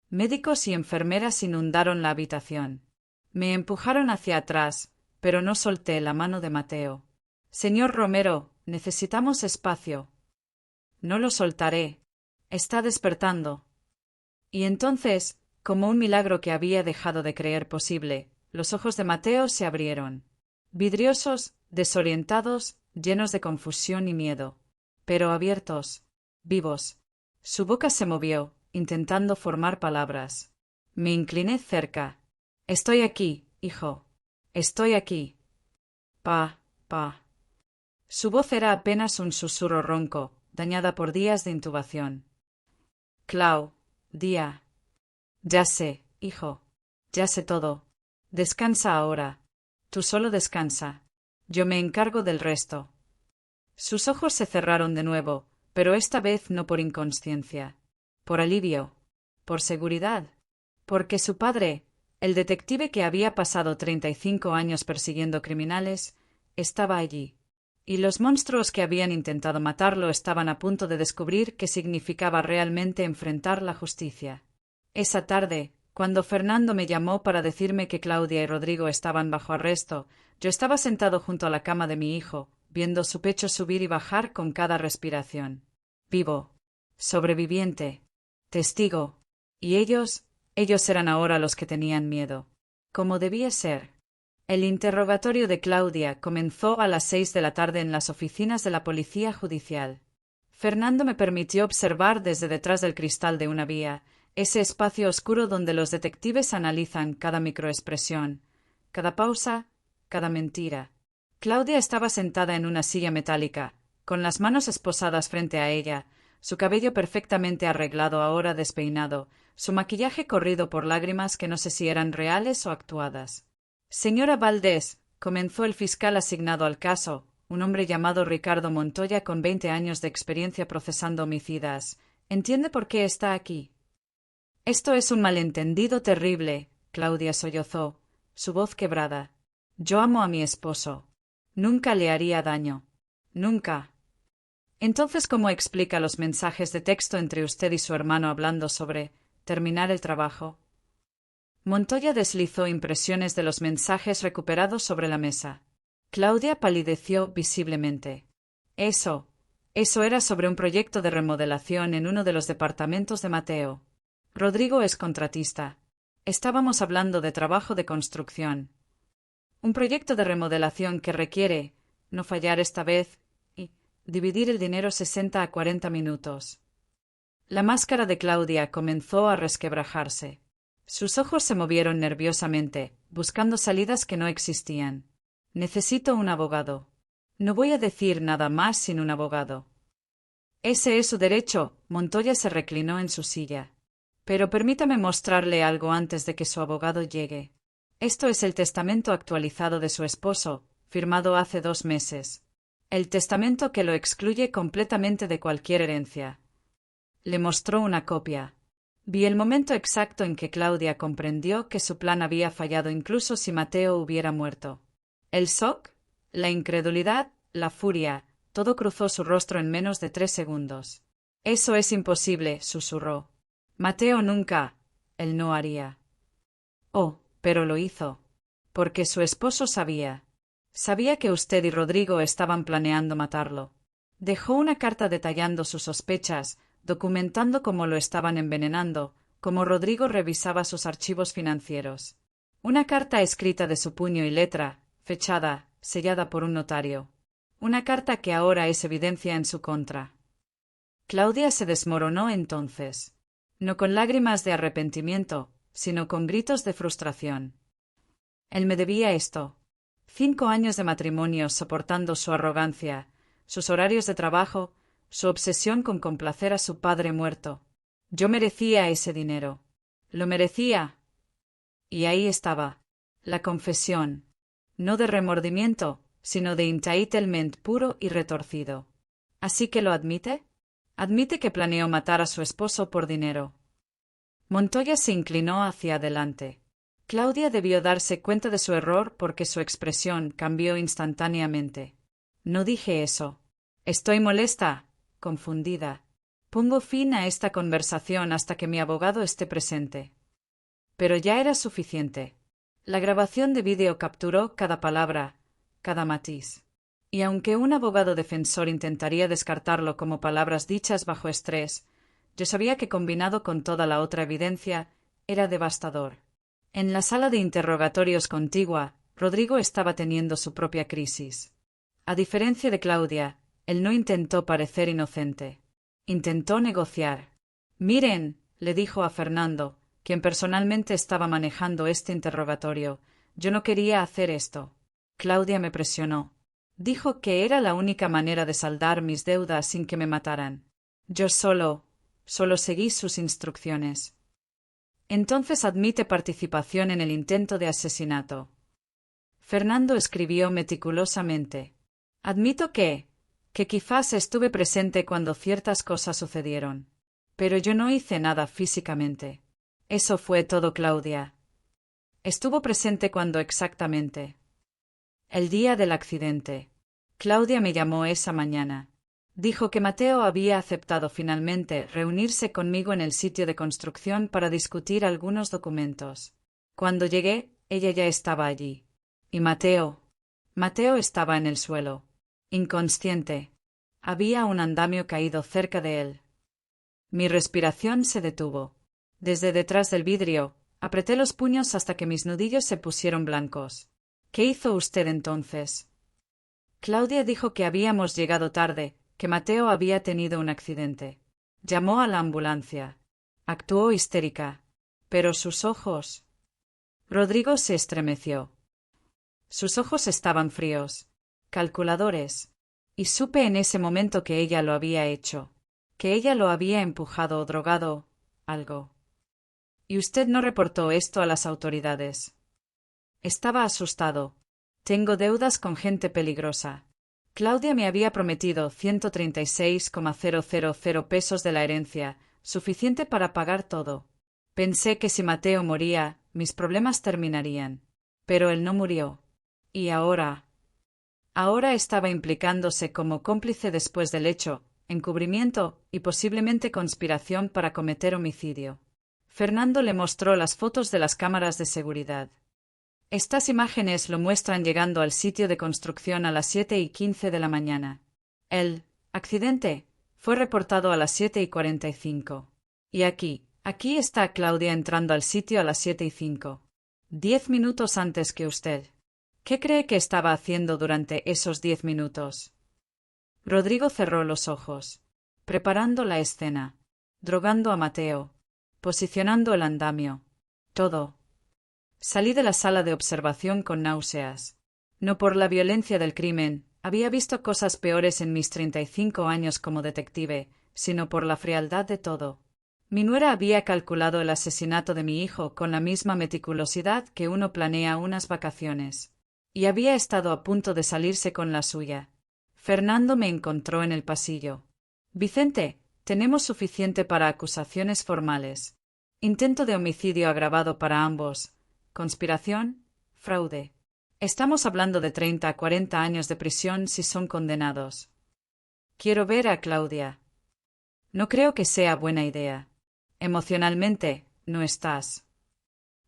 Médicos y enfermeras inundaron la habitación. Me empujaron hacia atrás, pero no solté la mano de Mateo. Señor Romero, necesitamos espacio. No lo soltaré. Está despertando. Y entonces, como un milagro que había dejado de creer posible, los ojos de Mateo se abrieron. Vidriosos, desorientados, llenos de confusión y miedo. Pero abiertos, vivos. Su boca se movió, intentando formar palabras. Me incliné cerca. Estoy aquí, hijo. Estoy aquí. Pa. Su voz era apenas un susurro ronco, dañada por días de intubación. Día. Ya sé, hijo. Ya sé todo. Descansa ahora. Tú solo descansa. Yo me encargo del resto. Sus ojos se cerraron de nuevo, pero esta vez no por inconsciencia. Por alivio. Por seguridad. Porque su padre, el detective que había pasado 35 años persiguiendo criminales, estaba allí. Y los monstruos que habían intentado matarlo estaban a punto de descubrir qué significaba realmente enfrentar la justicia. Esa tarde, cuando Fernando me llamó para decirme que Claudia y Rodrigo estaban bajo arresto, yo estaba sentado junto a la cama de mi hijo, viendo su pecho subir y bajar con cada respiración. Vivo. Sobreviviente. Testigo. Y ellos eran ahora los que tenían miedo. Como debía ser. El interrogatorio de Claudia comenzó a las 6 de la tarde en las oficinas de la Policía Judicial. Fernando me permitió observar desde detrás del cristal de una vía, ese espacio oscuro donde los detectives analizan cada microexpresión, cada pausa, cada mentira. Claudia estaba sentada en una silla metálica, con las manos esposadas frente a ella, su cabello perfectamente arreglado ahora despeinado, su maquillaje corrido por lágrimas que no sé si eran reales o actuadas. Señora Valdés, comenzó el fiscal asignado al caso, un hombre llamado Ricardo Montoya con 20 años de experiencia procesando homicidas. ¿Entiende por qué está aquí? Esto es un malentendido terrible, Claudia sollozó, su voz quebrada. Yo amo a mi esposo. Nunca le haría daño. Nunca. Entonces, ¿cómo explica los mensajes de texto entre usted y su hermano hablando sobre terminar el trabajo? Montoya deslizó impresiones de los mensajes recuperados sobre la mesa. Claudia palideció visiblemente. Eso era sobre un proyecto de remodelación en uno de los departamentos de Mateo. Rodrigo es contratista. Estábamos hablando de trabajo de construcción. Un proyecto de remodelación que requiere, no fallar esta vez, y dividir el dinero 60 a 40 minutos. La máscara de Claudia comenzó a resquebrajarse. Sus ojos se movieron nerviosamente, buscando salidas que no existían. Necesito un abogado. No voy a decir nada más sin un abogado. Ese es su derecho. Montoya se reclinó en su silla. Pero permítame mostrarle algo antes de que su abogado llegue. Esto es el testamento actualizado de su esposo, firmado hace 2 meses. El testamento que lo excluye completamente de cualquier herencia. Le mostró una copia. Vi el momento exacto en que Claudia comprendió que su plan había fallado incluso si Mateo hubiera muerto. El shock, la incredulidad, la furia, todo cruzó su rostro en menos de 3 segundos. Eso es imposible, susurró. Mateo nunca. Él no haría. Oh, pero lo hizo. Porque su esposo sabía. Sabía que usted y Rodrigo estaban planeando matarlo. Dejó una carta detallando sus sospechas, documentando cómo lo estaban envenenando, cómo Rodrigo revisaba sus archivos financieros. Una carta escrita de su puño y letra, fechada, sellada por un notario. Una carta que ahora es evidencia en su contra. Claudia se desmoronó entonces. No con lágrimas de arrepentimiento, sino con gritos de frustración. Él me debía esto. 5 años de matrimonio soportando su arrogancia, sus horarios de trabajo, su obsesión con complacer a su padre muerto. Yo merecía ese dinero. Lo merecía. Y ahí estaba. La confesión. No de remordimiento, sino de entitlement puro y retorcido. ¿Así que lo admite? Admite que planeó matar a su esposo por dinero. Montoya se inclinó hacia adelante. Claudia debió darse cuenta de su error porque su expresión cambió instantáneamente. No dije eso. Estoy molesta, confundida. Pongo fin a esta conversación hasta que mi abogado esté presente. Pero ya era suficiente. La grabación de vídeo capturó cada palabra, cada matiz. Y aunque un abogado defensor intentaría descartarlo como palabras dichas bajo estrés, yo sabía que combinado con toda la otra evidencia, era devastador. En la sala de interrogatorios contigua, Rodrigo estaba teniendo su propia crisis. A diferencia de Claudia, él no intentó parecer inocente. Intentó negociar. Miren, le dijo a Fernando, quien personalmente estaba manejando este interrogatorio, yo no quería hacer esto. Claudia me presionó. Dijo que era la única manera de saldar mis deudas sin que me mataran. Yo solo seguí sus instrucciones. Entonces admite participación en el intento de asesinato. Fernando escribió meticulosamente. Admito que quizás estuve presente cuando ciertas cosas sucedieron. Pero yo no hice nada físicamente. Eso fue todo, Claudia. Estuvo presente cuando exactamente. El día del accidente. Claudia me llamó esa mañana. Dijo que Mateo había aceptado finalmente reunirse conmigo en el sitio de construcción para discutir algunos documentos. Cuando llegué, ella ya estaba allí. Y Mateo estaba en el suelo. Inconsciente. Había un andamio caído cerca de él. Mi respiración se detuvo. Desde detrás del vidrio, apreté los puños hasta que mis nudillos se pusieron blancos. ¿Qué hizo usted entonces? Claudia dijo que habíamos llegado tarde, que Mateo había tenido un accidente. Llamó a la ambulancia. Actuó histérica. Pero sus ojos. Rodrigo se estremeció. Sus ojos estaban fríos, calculadores, y supe en ese momento que ella lo había hecho, que ella lo había empujado o drogado, algo. ¿Y usted no reportó esto a las autoridades? Estaba asustado. Tengo deudas con gente peligrosa. Claudia me había prometido 136,000 pesos de la herencia, suficiente para pagar todo. Pensé que si Mateo moría, mis problemas terminarían. Pero él no murió. Y ahora estaba implicándose como cómplice después del hecho, encubrimiento y posiblemente conspiración para cometer homicidio. Fernando le mostró las fotos de las cámaras de seguridad. Estas imágenes lo muestran llegando al sitio de construcción a las 7:15 de la mañana. El accidente fue reportado a las 7:45. Y aquí está Claudia entrando al sitio a las 7:05. 10 minutos antes que usted. ¿Qué cree que estaba haciendo durante esos 10 minutos? Rodrigo cerró los ojos. Preparando la escena. Drogando a Mateo. Posicionando el andamio. Todo. Salí de la sala de observación con náuseas. No por la violencia del crimen, había visto cosas peores en mis 35 años como detective, sino por la frialdad de todo. Mi nuera había calculado el asesinato de mi hijo con la misma meticulosidad que uno planea unas vacaciones. Y había estado a punto de salirse con la suya. Fernando me encontró en el pasillo. Vicente, tenemos suficiente para acusaciones formales. Intento de homicidio agravado para ambos. Conspiración, fraude. Estamos hablando de 30 a 40 años de prisión si son condenados. Quiero ver a Claudia. No creo que sea buena idea. Emocionalmente, no estás.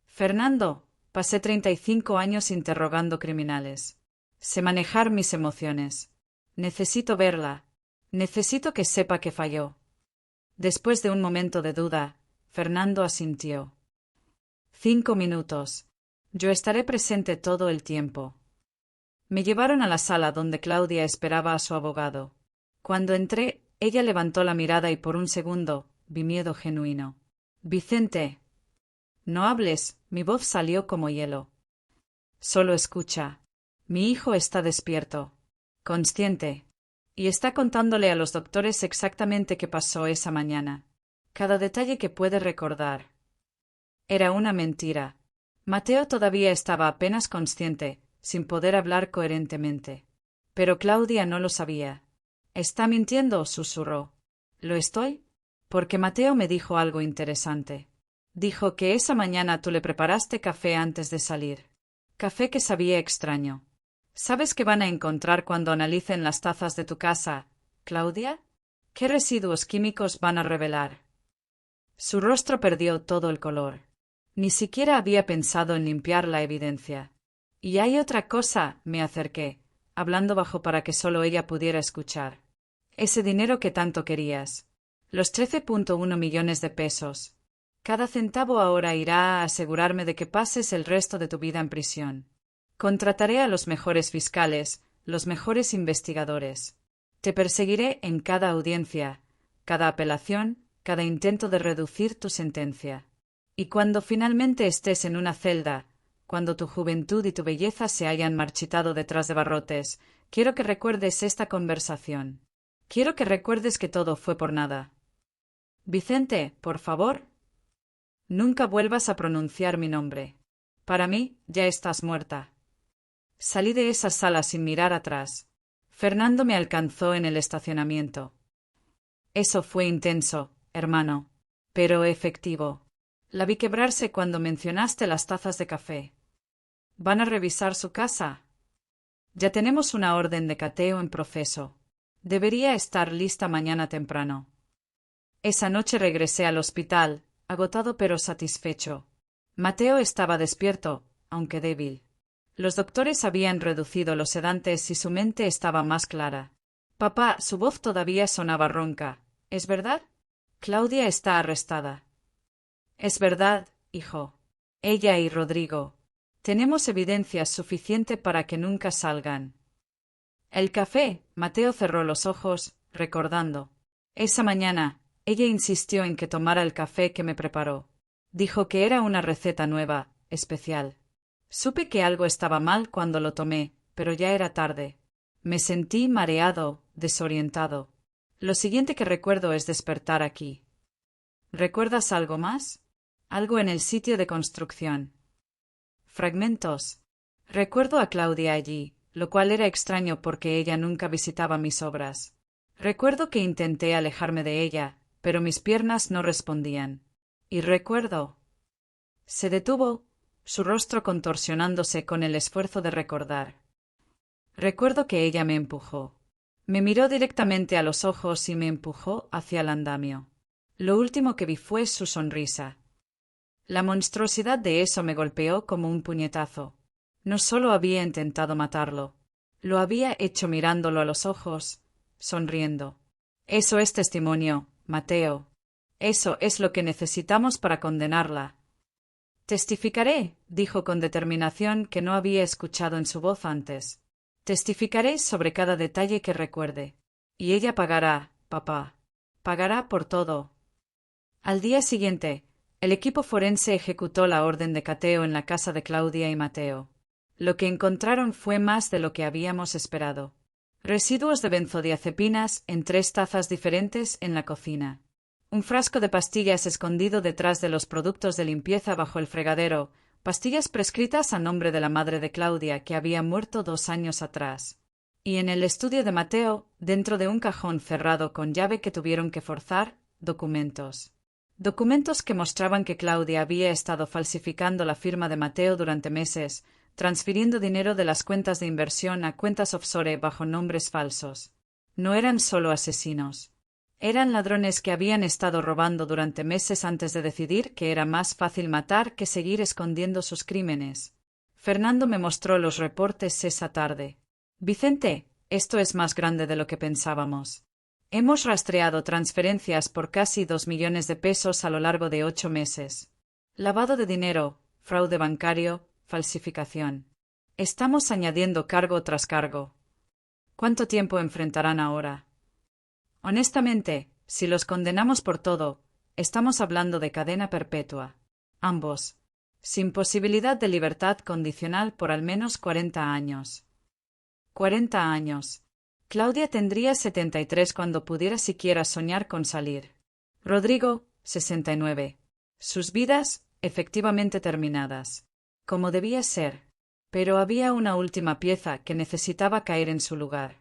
Fernando, pasé 35 años interrogando criminales. Sé manejar mis emociones. Necesito verla. Necesito que sepa que falló. Después de un momento de duda, Fernando asintió. 5 minutos. Yo estaré presente todo el tiempo. Me llevaron a la sala donde Claudia esperaba a su abogado. Cuando entré, ella levantó la mirada y por un segundo vi miedo genuino. Vicente. No hables, mi voz salió como hielo. Solo escucha. Mi hijo está despierto. Consciente. Y está contándole a los doctores exactamente qué pasó esa mañana. Cada detalle que puede recordar. Era una mentira. Mateo todavía estaba apenas consciente, sin poder hablar coherentemente. Pero Claudia no lo sabía. ¿Está mintiendo?, susurró. ¿Lo estoy? Porque Mateo me dijo algo interesante. Dijo que esa mañana tú le preparaste café antes de salir. Café que sabía extraño. ¿Sabes qué van a encontrar cuando analicen las tazas de tu casa, Claudia? ¿Qué residuos químicos van a revelar? Su rostro perdió todo el color. Ni siquiera había pensado en limpiar la evidencia. Y hay otra cosa, me acerqué, hablando bajo para que solo ella pudiera escuchar. Ese dinero que tanto querías. Los 13,1 millones de pesos. Cada centavo ahora irá a asegurarme de que pases el resto de tu vida en prisión. Contrataré a los mejores fiscales, los mejores investigadores. Te perseguiré en cada audiencia, cada apelación, cada intento de reducir tu sentencia. Y cuando finalmente estés en una celda, cuando tu juventud y tu belleza se hayan marchitado detrás de barrotes, quiero que recuerdes esta conversación. Quiero que recuerdes que todo fue por nada. Vicente, por favor. Nunca vuelvas a pronunciar mi nombre. Para mí, ya estás muerta. Salí de esa sala sin mirar atrás. Fernando me alcanzó en el estacionamiento. Eso fue intenso, hermano, pero efectivo. La vi quebrarse cuando mencionaste las tazas de café. ¿Van a revisar su casa? Ya tenemos una orden de cateo en proceso. Debería estar lista mañana temprano. Esa noche regresé al hospital, agotado pero satisfecho. Mateo estaba despierto, aunque débil. Los doctores habían reducido los sedantes y su mente estaba más clara. Papá, su voz todavía sonaba ronca. ¿Es verdad? Claudia está arrestada. Es verdad, hijo. Ella y Rodrigo. Tenemos evidencia suficiente para que nunca salgan. El café. Mateo cerró los ojos, recordando. Esa mañana, ella insistió en que tomara el café que me preparó. Dijo que era una receta nueva, especial. Supe que algo estaba mal cuando lo tomé, pero ya era tarde. Me sentí mareado, desorientado. Lo siguiente que recuerdo es despertar aquí. ¿Recuerdas algo más? Algo en el sitio de construcción. Fragmentos. Recuerdo a Claudia allí, lo cual era extraño porque ella nunca visitaba mis obras. Recuerdo que intenté alejarme de ella, pero mis piernas no respondían. Y recuerdo. Se detuvo, su rostro contorsionándose con el esfuerzo de recordar. Recuerdo que ella me empujó. Me miró directamente a los ojos y me empujó hacia el andamio. Lo último que vi fue su sonrisa. La monstruosidad de eso me golpeó como un puñetazo. No solo había intentado matarlo, lo había hecho mirándolo a los ojos, sonriendo. Eso es testimonio, Mateo. Eso es lo que necesitamos para condenarla. Testificaré, dijo con determinación que no había escuchado en su voz antes. Testificaré sobre cada detalle que recuerde. Y ella pagará, papá. Pagará por todo. Al día siguiente, el equipo forense ejecutó la orden de cateo en la casa de Claudia y Mateo. Lo que encontraron fue más de lo que habíamos esperado. Residuos de benzodiazepinas en 3 tazas diferentes en la cocina. Un frasco de pastillas escondido detrás de los productos de limpieza bajo el fregadero, pastillas prescritas a nombre de la madre de Claudia que había muerto 2 años atrás. Y en el estudio de Mateo, dentro de un cajón cerrado con llave que tuvieron que forzar, documentos. Documentos que mostraban que Claudia había estado falsificando la firma de Mateo durante meses, transfiriendo dinero de las cuentas de inversión a cuentas offshore bajo nombres falsos. No eran solo asesinos. Eran ladrones que habían estado robando durante meses antes de decidir que era más fácil matar que seguir escondiendo sus crímenes. Fernando me mostró los reportes esa tarde. Vicente, esto es más grande de lo que pensábamos. Hemos rastreado transferencias por casi 2 millones de pesos a lo largo de 8 meses. Lavado de dinero, fraude bancario, falsificación. Estamos añadiendo cargo tras cargo. ¿Cuánto tiempo enfrentarán ahora? Honestamente, si los condenamos por todo, estamos hablando de cadena perpetua. Ambos. Sin posibilidad de libertad condicional por al menos 40 años. 40 años. Claudia tendría 73 cuando pudiera siquiera soñar con salir. Rodrigo, 69. Sus vidas, efectivamente terminadas. Como debía ser. Pero había una última pieza que necesitaba caer en su lugar.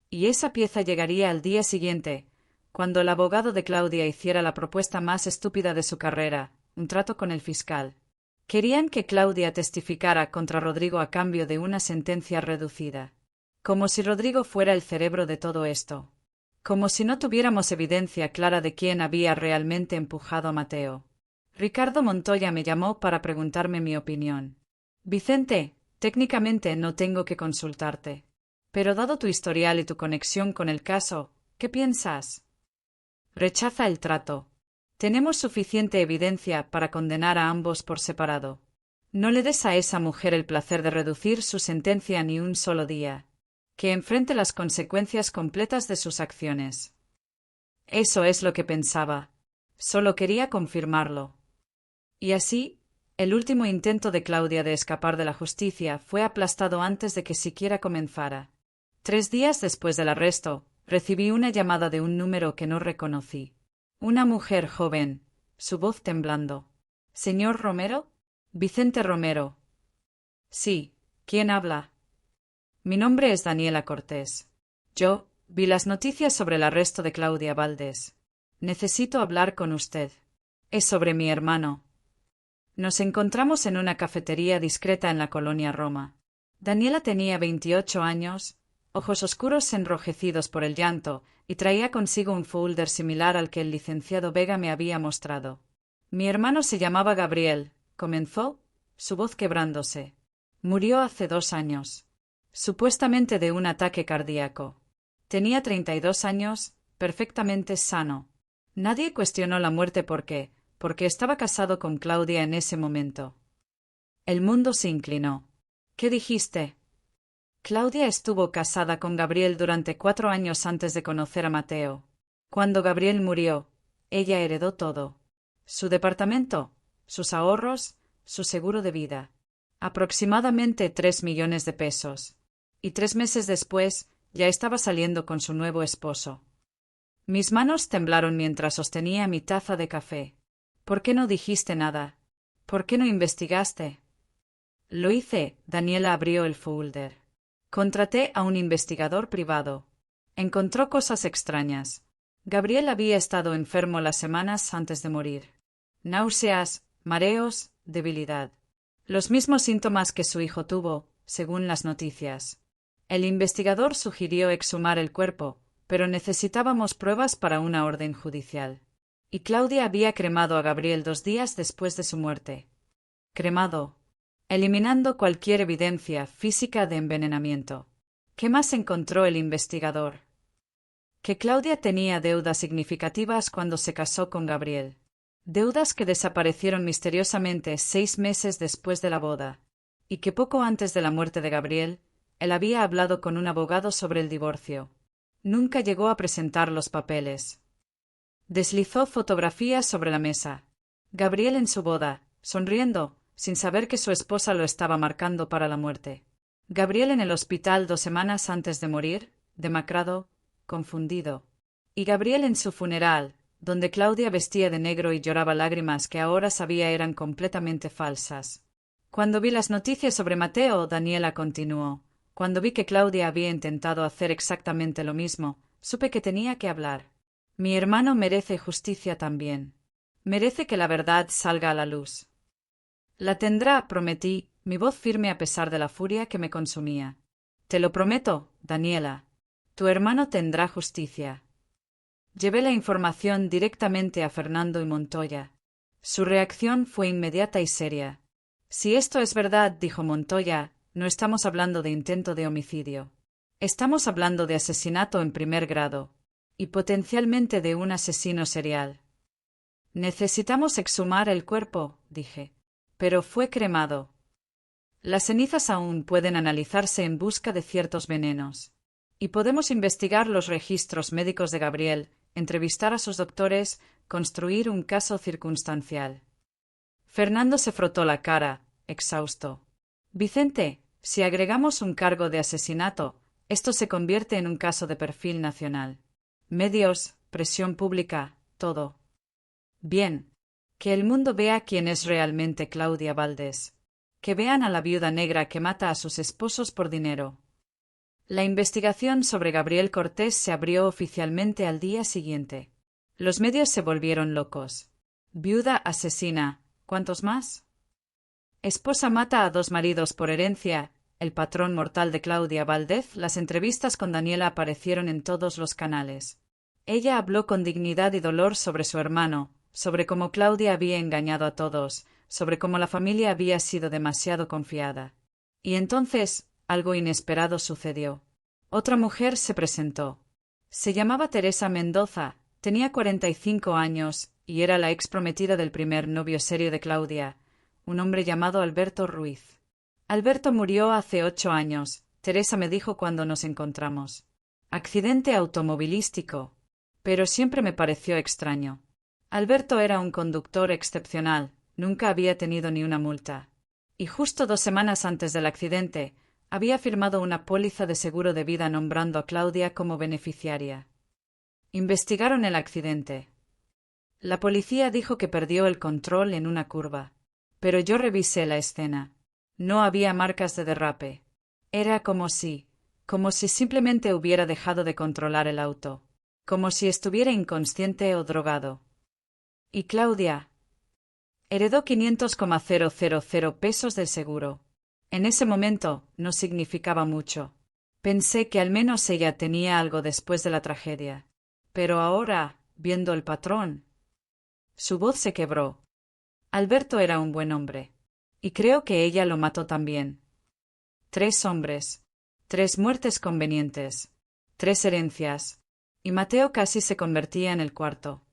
Y esa pieza llegaría al día siguiente, cuando el abogado de Claudia hiciera la propuesta más estúpida de su carrera, un trato con el fiscal. Querían que Claudia testificara contra Rodrigo a cambio de una sentencia reducida. Como si Rodrigo fuera el cerebro de todo esto. Como si no tuviéramos evidencia clara de quién había realmente empujado a Mateo. Ricardo Montoya me llamó para preguntarme mi opinión. Vicente, técnicamente no tengo que consultarte. Pero dado tu historial y tu conexión con el caso, ¿qué piensas? Rechaza el trato. Tenemos suficiente evidencia para condenar a ambos por separado. No le des a esa mujer el placer de reducir su sentencia ni un solo día. Que enfrente las consecuencias completas de sus acciones. Eso es lo que pensaba. Solo quería confirmarlo. Y así, el último intento de Claudia de escapar de la justicia fue aplastado antes de que siquiera comenzara. 3 días después del arresto, recibí una llamada de un número que no reconocí. Una mujer joven, su voz temblando. ¿Señor Romero? Vicente Romero. Sí, ¿quién habla? Mi nombre es Daniela Cortés. Yo vi las noticias sobre el arresto de Claudia Valdés. Necesito hablar con usted. Es sobre mi hermano. Nos encontramos en una cafetería discreta en la colonia Roma. Daniela tenía 28 años, ojos oscuros enrojecidos por el llanto, y traía consigo un folder similar al que el licenciado Vega me había mostrado. Mi hermano se llamaba Gabriel, comenzó, su voz quebrándose. Murió hace 2 años. Supuestamente de un ataque cardíaco. Tenía 32 años, perfectamente sano. Nadie cuestionó la muerte porque estaba casado con Claudia en ese momento. El mundo se inclinó. ¿Qué dijiste? Claudia estuvo casada con Gabriel durante 4 años antes de conocer a Mateo. Cuando Gabriel murió, ella heredó todo. Su departamento, sus ahorros, su seguro de vida. Aproximadamente 3 millones de pesos. Y 3 meses después, ya estaba saliendo con su nuevo esposo. Mis manos temblaron mientras sostenía mi taza de café. ¿Por qué no dijiste nada? ¿Por qué no investigaste? Lo hice, Daniela abrió el folder. Contraté a un investigador privado. Encontró cosas extrañas. Gabriel había estado enfermo las semanas antes de morir. Náuseas, mareos, debilidad. Los mismos síntomas que su hijo tuvo, según las noticias. El investigador sugirió exhumar el cuerpo, pero necesitábamos pruebas para una orden judicial. Y Claudia había cremado a Gabriel 2 días después de su muerte. Cremado. Eliminando cualquier evidencia física de envenenamiento. ¿Qué más encontró el investigador? Que Claudia tenía deudas significativas cuando se casó con Gabriel. Deudas que desaparecieron misteriosamente 6 meses después de la boda. Y que poco antes de la muerte de Gabriel, él había hablado con un abogado sobre el divorcio. Nunca llegó a presentar los papeles. Deslizó fotografías sobre la mesa. Gabriel en su boda, sonriendo, sin saber que su esposa lo estaba marcando para la muerte. Gabriel en el hospital 2 semanas antes de morir, demacrado, confundido. Y Gabriel en su funeral, donde Claudia vestía de negro y lloraba lágrimas que ahora sabía eran completamente falsas. Cuando vi las noticias sobre Mateo, Daniela continuó. Cuando vi que Claudia había intentado hacer exactamente lo mismo, supe que tenía que hablar. Mi hermano merece justicia también. Merece que la verdad salga a la luz. La tendrá, prometí, mi voz firme a pesar de la furia que me consumía. Te lo prometo, Daniela. Tu hermano tendrá justicia. Llevé la información directamente a Fernando y Montoya. Su reacción fue inmediata y seria. Si esto es verdad, dijo Montoya, no estamos hablando de intento de homicidio. Estamos hablando de asesinato en primer grado. Y potencialmente de un asesino serial. Necesitamos exhumar el cuerpo, dije. Pero fue cremado. Las cenizas aún pueden analizarse en busca de ciertos venenos. Y podemos investigar los registros médicos de Gabriel, entrevistar a sus doctores, construir un caso circunstancial. Fernando se frotó la cara, exhausto. Vicente, si agregamos un cargo de asesinato, esto se convierte en un caso de perfil nacional. Medios, presión pública, todo. Bien. Que el mundo vea quién es realmente Claudia Valdés. Que vean a la viuda negra que mata a sus esposos por dinero. La investigación sobre Gabriel Cortés se abrió oficialmente al día siguiente. Los medios se volvieron locos. Viuda asesina. ¿Cuántos más? Esposa mata a 2 maridos por herencia. El patrón mortal de Claudia Valdés. Las entrevistas con Daniela aparecieron en todos los canales. Ella habló con dignidad y dolor sobre su hermano, sobre cómo Claudia había engañado a todos, sobre cómo la familia había sido demasiado confiada. Y entonces, algo inesperado sucedió. Otra mujer se presentó. Se llamaba Teresa Mendoza, tenía 45 años, y era la ex prometida del primer novio serio de Claudia, un hombre llamado Alberto Ruiz. Alberto murió hace 8 años, Teresa me dijo cuando nos encontramos. Accidente automovilístico. Pero siempre me pareció extraño. Alberto era un conductor excepcional, nunca había tenido ni una multa. Y justo 2 semanas antes del accidente, había firmado una póliza de seguro de vida nombrando a Claudia como beneficiaria. Investigaron el accidente. La policía dijo que perdió el control en una curva. Pero yo revisé la escena. No había marcas de derrape. Era como si simplemente hubiera dejado de controlar el auto. Como si estuviera inconsciente o drogado. Y Claudia heredó 500,000 pesos del seguro. En ese momento no significaba mucho. Pensé que al menos ella tenía algo después de la tragedia. Pero ahora, viendo el patrón... Su voz se quebró. Alberto era un buen hombre. Y creo que ella lo mató también. 3 hombres. 3 muertes convenientes. 3 herencias. Y Mateo casi se convertía en el cuarto.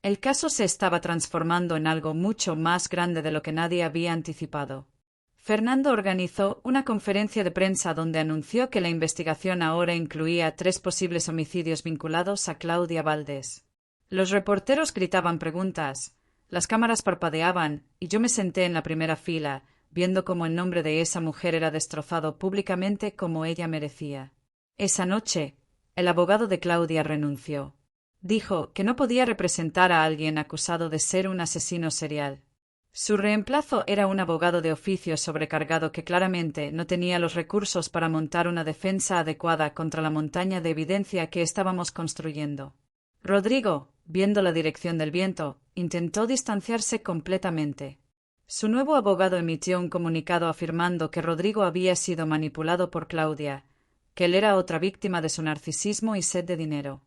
El caso se estaba transformando en algo mucho más grande de lo que nadie había anticipado. Fernando organizó una conferencia de prensa donde anunció que la investigación ahora incluía 3 posibles homicidios vinculados a Claudia Valdés. Los reporteros gritaban preguntas, las cámaras parpadeaban, y yo me senté en la primera fila, viendo cómo el nombre de esa mujer era destrozado públicamente como ella merecía. Esa noche, el abogado de Claudia renunció. Dijo que no podía representar a alguien acusado de ser un asesino serial. Su reemplazo era un abogado de oficio sobrecargado que claramente no tenía los recursos para montar una defensa adecuada contra la montaña de evidencia que estábamos construyendo. Rodrigo, viendo la dirección del viento, intentó distanciarse completamente. Su nuevo abogado emitió un comunicado afirmando que Rodrigo había sido manipulado por Claudia, que él era otra víctima de su narcisismo y sed de dinero.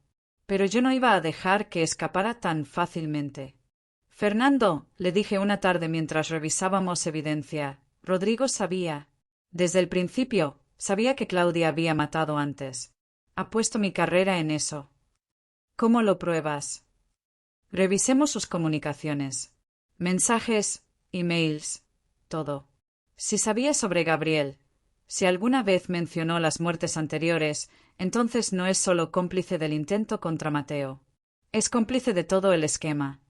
Pero yo no iba a dejar que escapara tan fácilmente. Fernando, le dije una tarde mientras revisábamos evidencia, Rodrigo sabía. Desde el principio, sabía que Claudia había matado antes. Apuesto mi carrera en eso. ¿Cómo lo pruebas? Revisemos sus comunicaciones. Mensajes, emails, todo. Si sabía sobre Gabriel, si alguna vez mencionó las muertes anteriores, entonces no es solo cómplice del intento contra Mateo. Es cómplice de todo el esquema.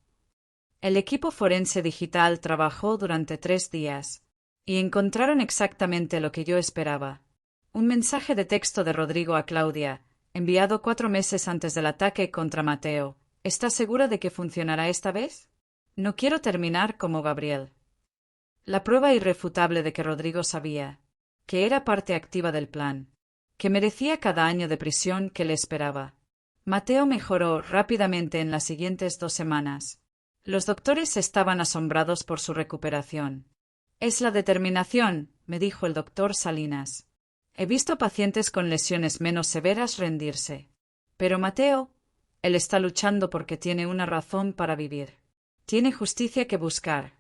El equipo forense digital trabajó durante 3 días, y encontraron exactamente lo que yo esperaba. Un mensaje de texto de Rodrigo a Claudia, enviado 4 meses antes del ataque contra Mateo. ¿Estás segura de que funcionará esta vez? No quiero terminar como Gabriel. La prueba irrefutable de que Rodrigo sabía, que era parte activa del plan, que merecía cada año de prisión que le esperaba. Mateo mejoró rápidamente en las siguientes 2 semanas. Los doctores estaban asombrados por su recuperación. Es la determinación, me dijo el doctor Salinas. He visto pacientes con lesiones menos severas rendirse. Pero Mateo, él está luchando porque tiene una razón para vivir. Tiene justicia que buscar.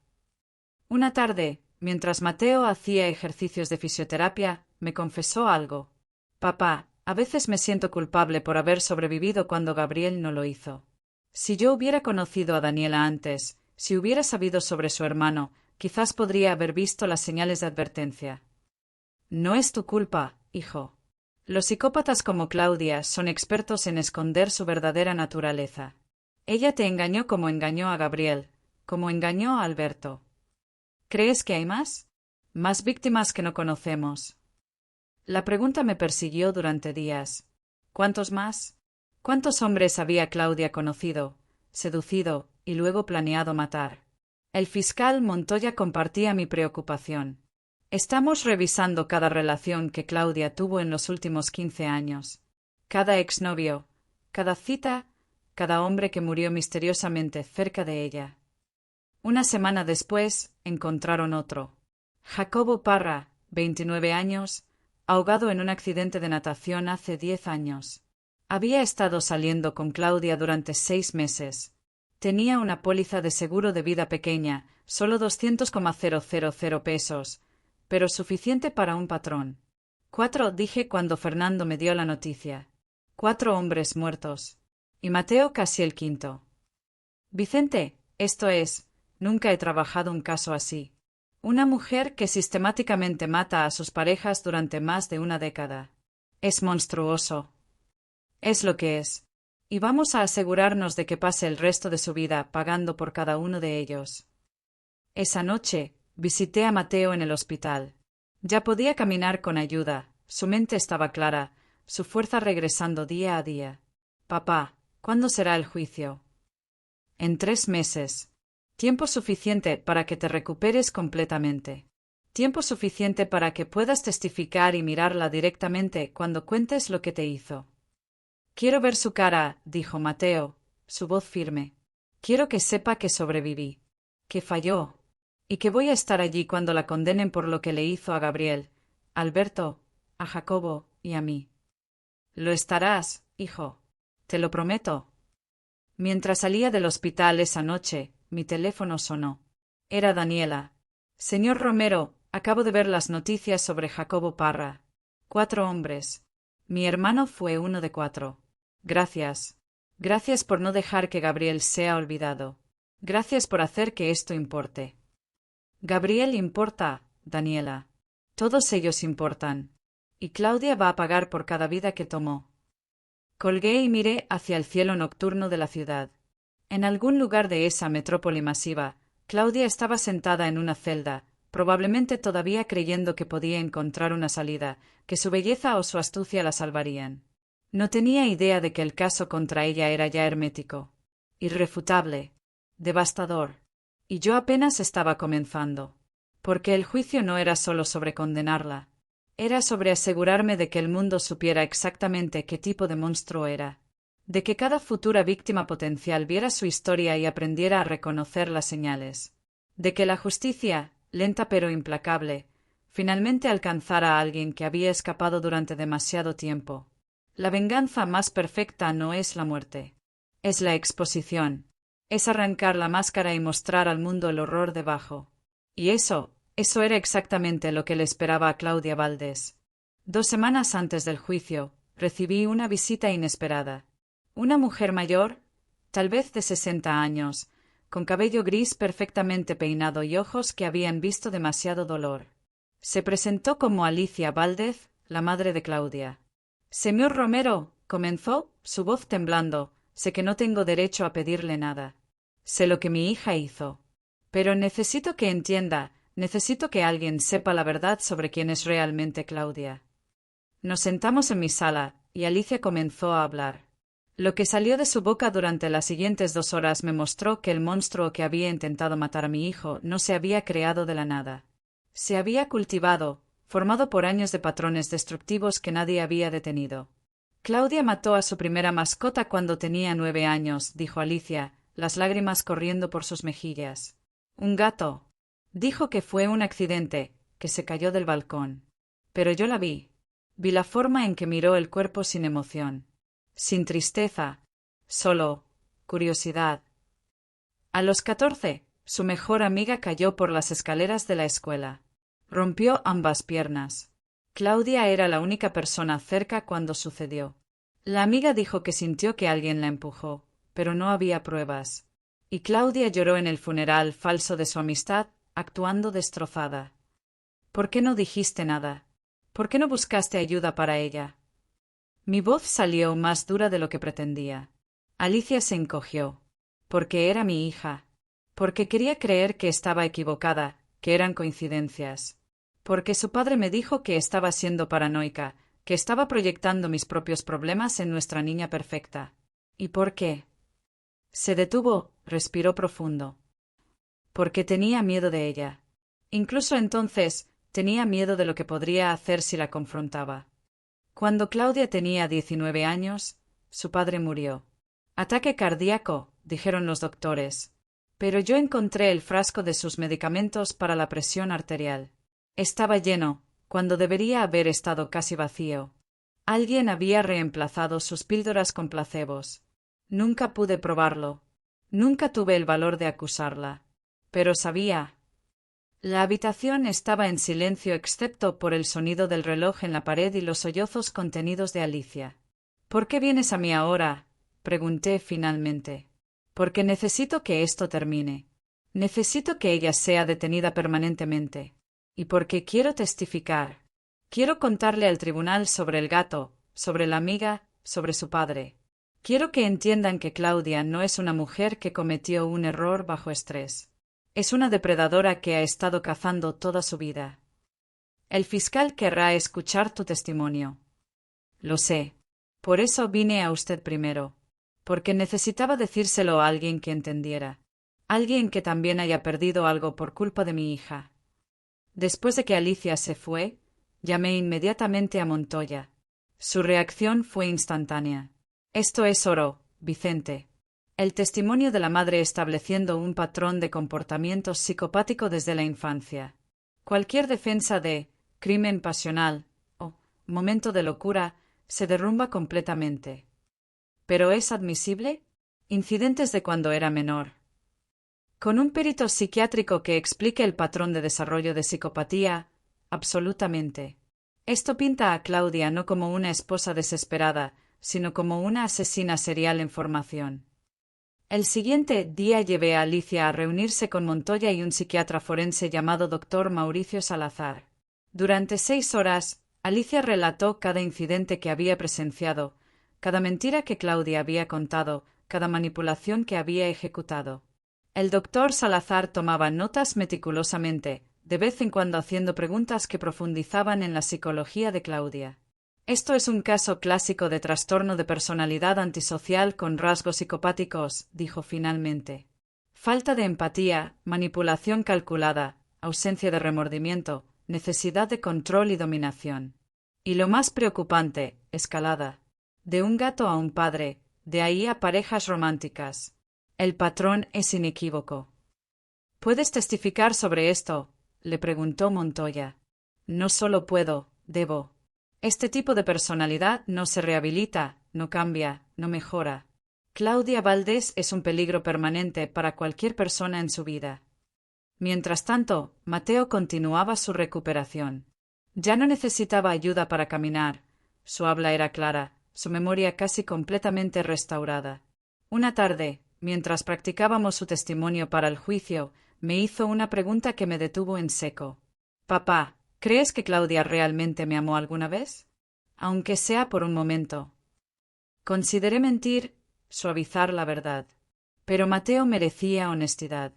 Una tarde, mientras Mateo hacía ejercicios de fisioterapia, me confesó algo. Papá, a veces me siento culpable por haber sobrevivido cuando Gabriel no lo hizo. Si yo hubiera conocido a Daniela antes, si hubiera sabido sobre su hermano, quizás podría haber visto las señales de advertencia. No es tu culpa, hijo. Los psicópatas como Claudia son expertos en esconder su verdadera naturaleza. Ella te engañó como engañó a Gabriel, como engañó a Alberto. ¿Crees que hay más? Más víctimas que no conocemos. La pregunta me persiguió durante días. ¿Cuántos más? ¿Cuántos hombres había Claudia conocido, seducido y luego planeado matar? El fiscal Montoya compartía mi preocupación. Estamos revisando cada relación que Claudia tuvo en los últimos 15 años. Cada exnovio, cada cita, cada hombre que murió misteriosamente cerca de ella. Una semana después, encontraron otro. Jacobo Parra, 29 años, ahogado en un accidente de natación hace 10 años. Había estado saliendo con Claudia durante 6 meses. Tenía una póliza de seguro de vida pequeña, solo 200,000 pesos, pero suficiente para un patrón. 4, dije cuando Fernando me dio la noticia. 4 hombres muertos. Y Mateo casi el quinto. Vicente, esto es, nunca he trabajado un caso así. Una mujer que sistemáticamente mata a sus parejas durante más de una década. Es monstruoso. Es lo que es. Y vamos a asegurarnos de que pase el resto de su vida pagando por cada uno de ellos. Esa noche, visité a Mateo en el hospital. Ya podía caminar con ayuda, su mente estaba clara, su fuerza regresando día a día. Papá, ¿cuándo será el juicio? En 3 meses. Tiempo suficiente para que te recuperes completamente. Tiempo suficiente para que puedas testificar y mirarla directamente cuando cuentes lo que te hizo. Quiero ver su cara, dijo Mateo, su voz firme. Quiero que sepa que sobreviví, que falló, y que voy a estar allí cuando la condenen por lo que le hizo a Gabriel, a Alberto, a Jacobo y a mí. Lo estarás, hijo. Te lo prometo. Mientras salía del hospital esa noche, mi teléfono sonó. Era Daniela. Señor Romero, acabo de ver las noticias sobre Jacobo Parra. 4 hombres. Mi hermano fue uno de 4. Gracias. Gracias por no dejar que Gabriel sea olvidado. Gracias por hacer que esto importe. Gabriel importa, Daniela. Todos ellos importan. Y Claudia va a pagar por cada vida que tomó. Colgué y miré hacia el cielo nocturno de la ciudad. En algún lugar de esa metrópoli masiva, Claudia estaba sentada en una celda, probablemente todavía creyendo que podía encontrar una salida, que su belleza o su astucia la salvarían. No tenía idea de que el caso contra ella era ya hermético, irrefutable, devastador, y yo apenas estaba comenzando, porque el juicio no era solo sobre condenarla, era sobre asegurarme de que el mundo supiera exactamente qué tipo de monstruo era, de que cada futura víctima potencial viera su historia y aprendiera a reconocer las señales, de que la justicia, lenta pero implacable, finalmente alcanzara a alguien que había escapado durante demasiado tiempo. La venganza más perfecta no es la muerte, es la exposición, es arrancar la máscara y mostrar al mundo el horror debajo. Y eso era exactamente lo que le esperaba a Claudia Valdés. 2 semanas antes del juicio, recibí una visita inesperada. Una mujer mayor, tal vez de 60 años, con cabello gris perfectamente peinado y ojos que habían visto demasiado dolor. Se presentó como Alicia Valdez, la madre de Claudia. Señor Romero, comenzó, su voz temblando, sé que no tengo derecho a pedirle nada. Sé lo que mi hija hizo. Pero necesito que entienda, necesito que alguien sepa la verdad sobre quién es realmente Claudia. Nos sentamos en mi sala, y Alicia comenzó a hablar. Lo que salió de su boca durante las siguientes 2 horas me mostró que el monstruo que había intentado matar a mi hijo no se había creado de la nada. Se había cultivado, formado por años de patrones destructivos que nadie había detenido. Claudia mató a su primera mascota cuando tenía 9 años, dijo Alicia, las lágrimas corriendo por sus mejillas. Un gato. Dijo que fue un accidente, que se cayó del balcón. Pero yo la vi. Vi la forma en que miró el cuerpo sin emoción. Sin tristeza. Solo curiosidad. A los 14, su mejor amiga cayó por las escaleras de la escuela. Rompió ambas piernas. Claudia era la única persona cerca cuando sucedió. La amiga dijo que sintió que alguien la empujó, pero no había pruebas. Y Claudia lloró en el funeral falso de su amistad, actuando destrozada. ¿Por qué no dijiste nada? ¿Por qué no buscaste ayuda para ella? Mi voz salió más dura de lo que pretendía. Alicia se encogió. Porque era mi hija. Porque quería creer que estaba equivocada, que eran coincidencias. Porque su padre me dijo que estaba siendo paranoica, que estaba proyectando mis propios problemas en nuestra niña perfecta. ¿Y por qué? Se detuvo, respiró profundo. Porque tenía miedo de ella. Incluso entonces, tenía miedo de lo que podría hacer si la confrontaba. Cuando Claudia tenía 19 años, su padre murió. Ataque cardíaco, dijeron los doctores. Pero yo encontré el frasco de sus medicamentos para la presión arterial. Estaba lleno, cuando debería haber estado casi vacío. Alguien había reemplazado sus píldoras con placebos. Nunca pude probarlo. Nunca tuve el valor de acusarla. Pero sabía. La habitación estaba en silencio excepto por el sonido del reloj en la pared y los sollozos contenidos de Alicia. ¿Por qué vienes a mí ahora? Pregunté finalmente. Porque necesito que esto termine. Necesito que ella sea detenida permanentemente. Y porque quiero testificar. Quiero contarle al tribunal sobre el gato, sobre la amiga, sobre su padre. Quiero que entiendan que Claudia no es una mujer que cometió un error bajo estrés. Es una depredadora que ha estado cazando toda su vida. El fiscal querrá escuchar tu testimonio. Lo sé. Por eso vine a usted primero. Porque necesitaba decírselo a alguien que entendiera. Alguien que también haya perdido algo por culpa de mi hija. Después de que Alicia se fue, llamé inmediatamente a Montoya. Su reacción fue instantánea. Esto es oro, Vicente. El testimonio de la madre estableciendo un patrón de comportamiento psicopático desde la infancia. Cualquier defensa de crimen pasional o momento de locura se derrumba completamente. ¿Pero es admisible? Incidentes de cuando era menor. Con un perito psiquiátrico que explique el patrón de desarrollo de psicopatía, absolutamente. Esto pinta a Claudia no como una esposa desesperada, sino como una asesina serial en formación. El siguiente día llevé a Alicia a reunirse con Montoya y un psiquiatra forense llamado Dr. Mauricio Salazar. Durante 6 horas, Alicia relató cada incidente que había presenciado, cada mentira que Claudia había contado, cada manipulación que había ejecutado. El doctor Salazar tomaba notas meticulosamente, de vez en cuando haciendo preguntas que profundizaban en la psicología de Claudia. Esto es un caso clásico de trastorno de personalidad antisocial con rasgos psicopáticos, dijo finalmente. Falta de empatía, manipulación calculada, ausencia de remordimiento, necesidad de control y dominación. Y lo más preocupante, escalada. De un gato a un padre, de ahí a parejas románticas. El patrón es inequívoco. ¿Puedes testificar sobre esto?, le preguntó Montoya. No solo puedo, debo. Este tipo de personalidad no se rehabilita, no cambia, no mejora. Claudia Valdés es un peligro permanente para cualquier persona en su vida. Mientras tanto, Mateo continuaba su recuperación. Ya no necesitaba ayuda para caminar. Su habla era clara, su memoria casi completamente restaurada. Una tarde, mientras practicábamos su testimonio para el juicio, me hizo una pregunta que me detuvo en seco. Papá, ¿crees que Claudia realmente me amó alguna vez? Aunque sea por un momento. Consideré mentir, suavizar la verdad. Pero Mateo merecía honestidad.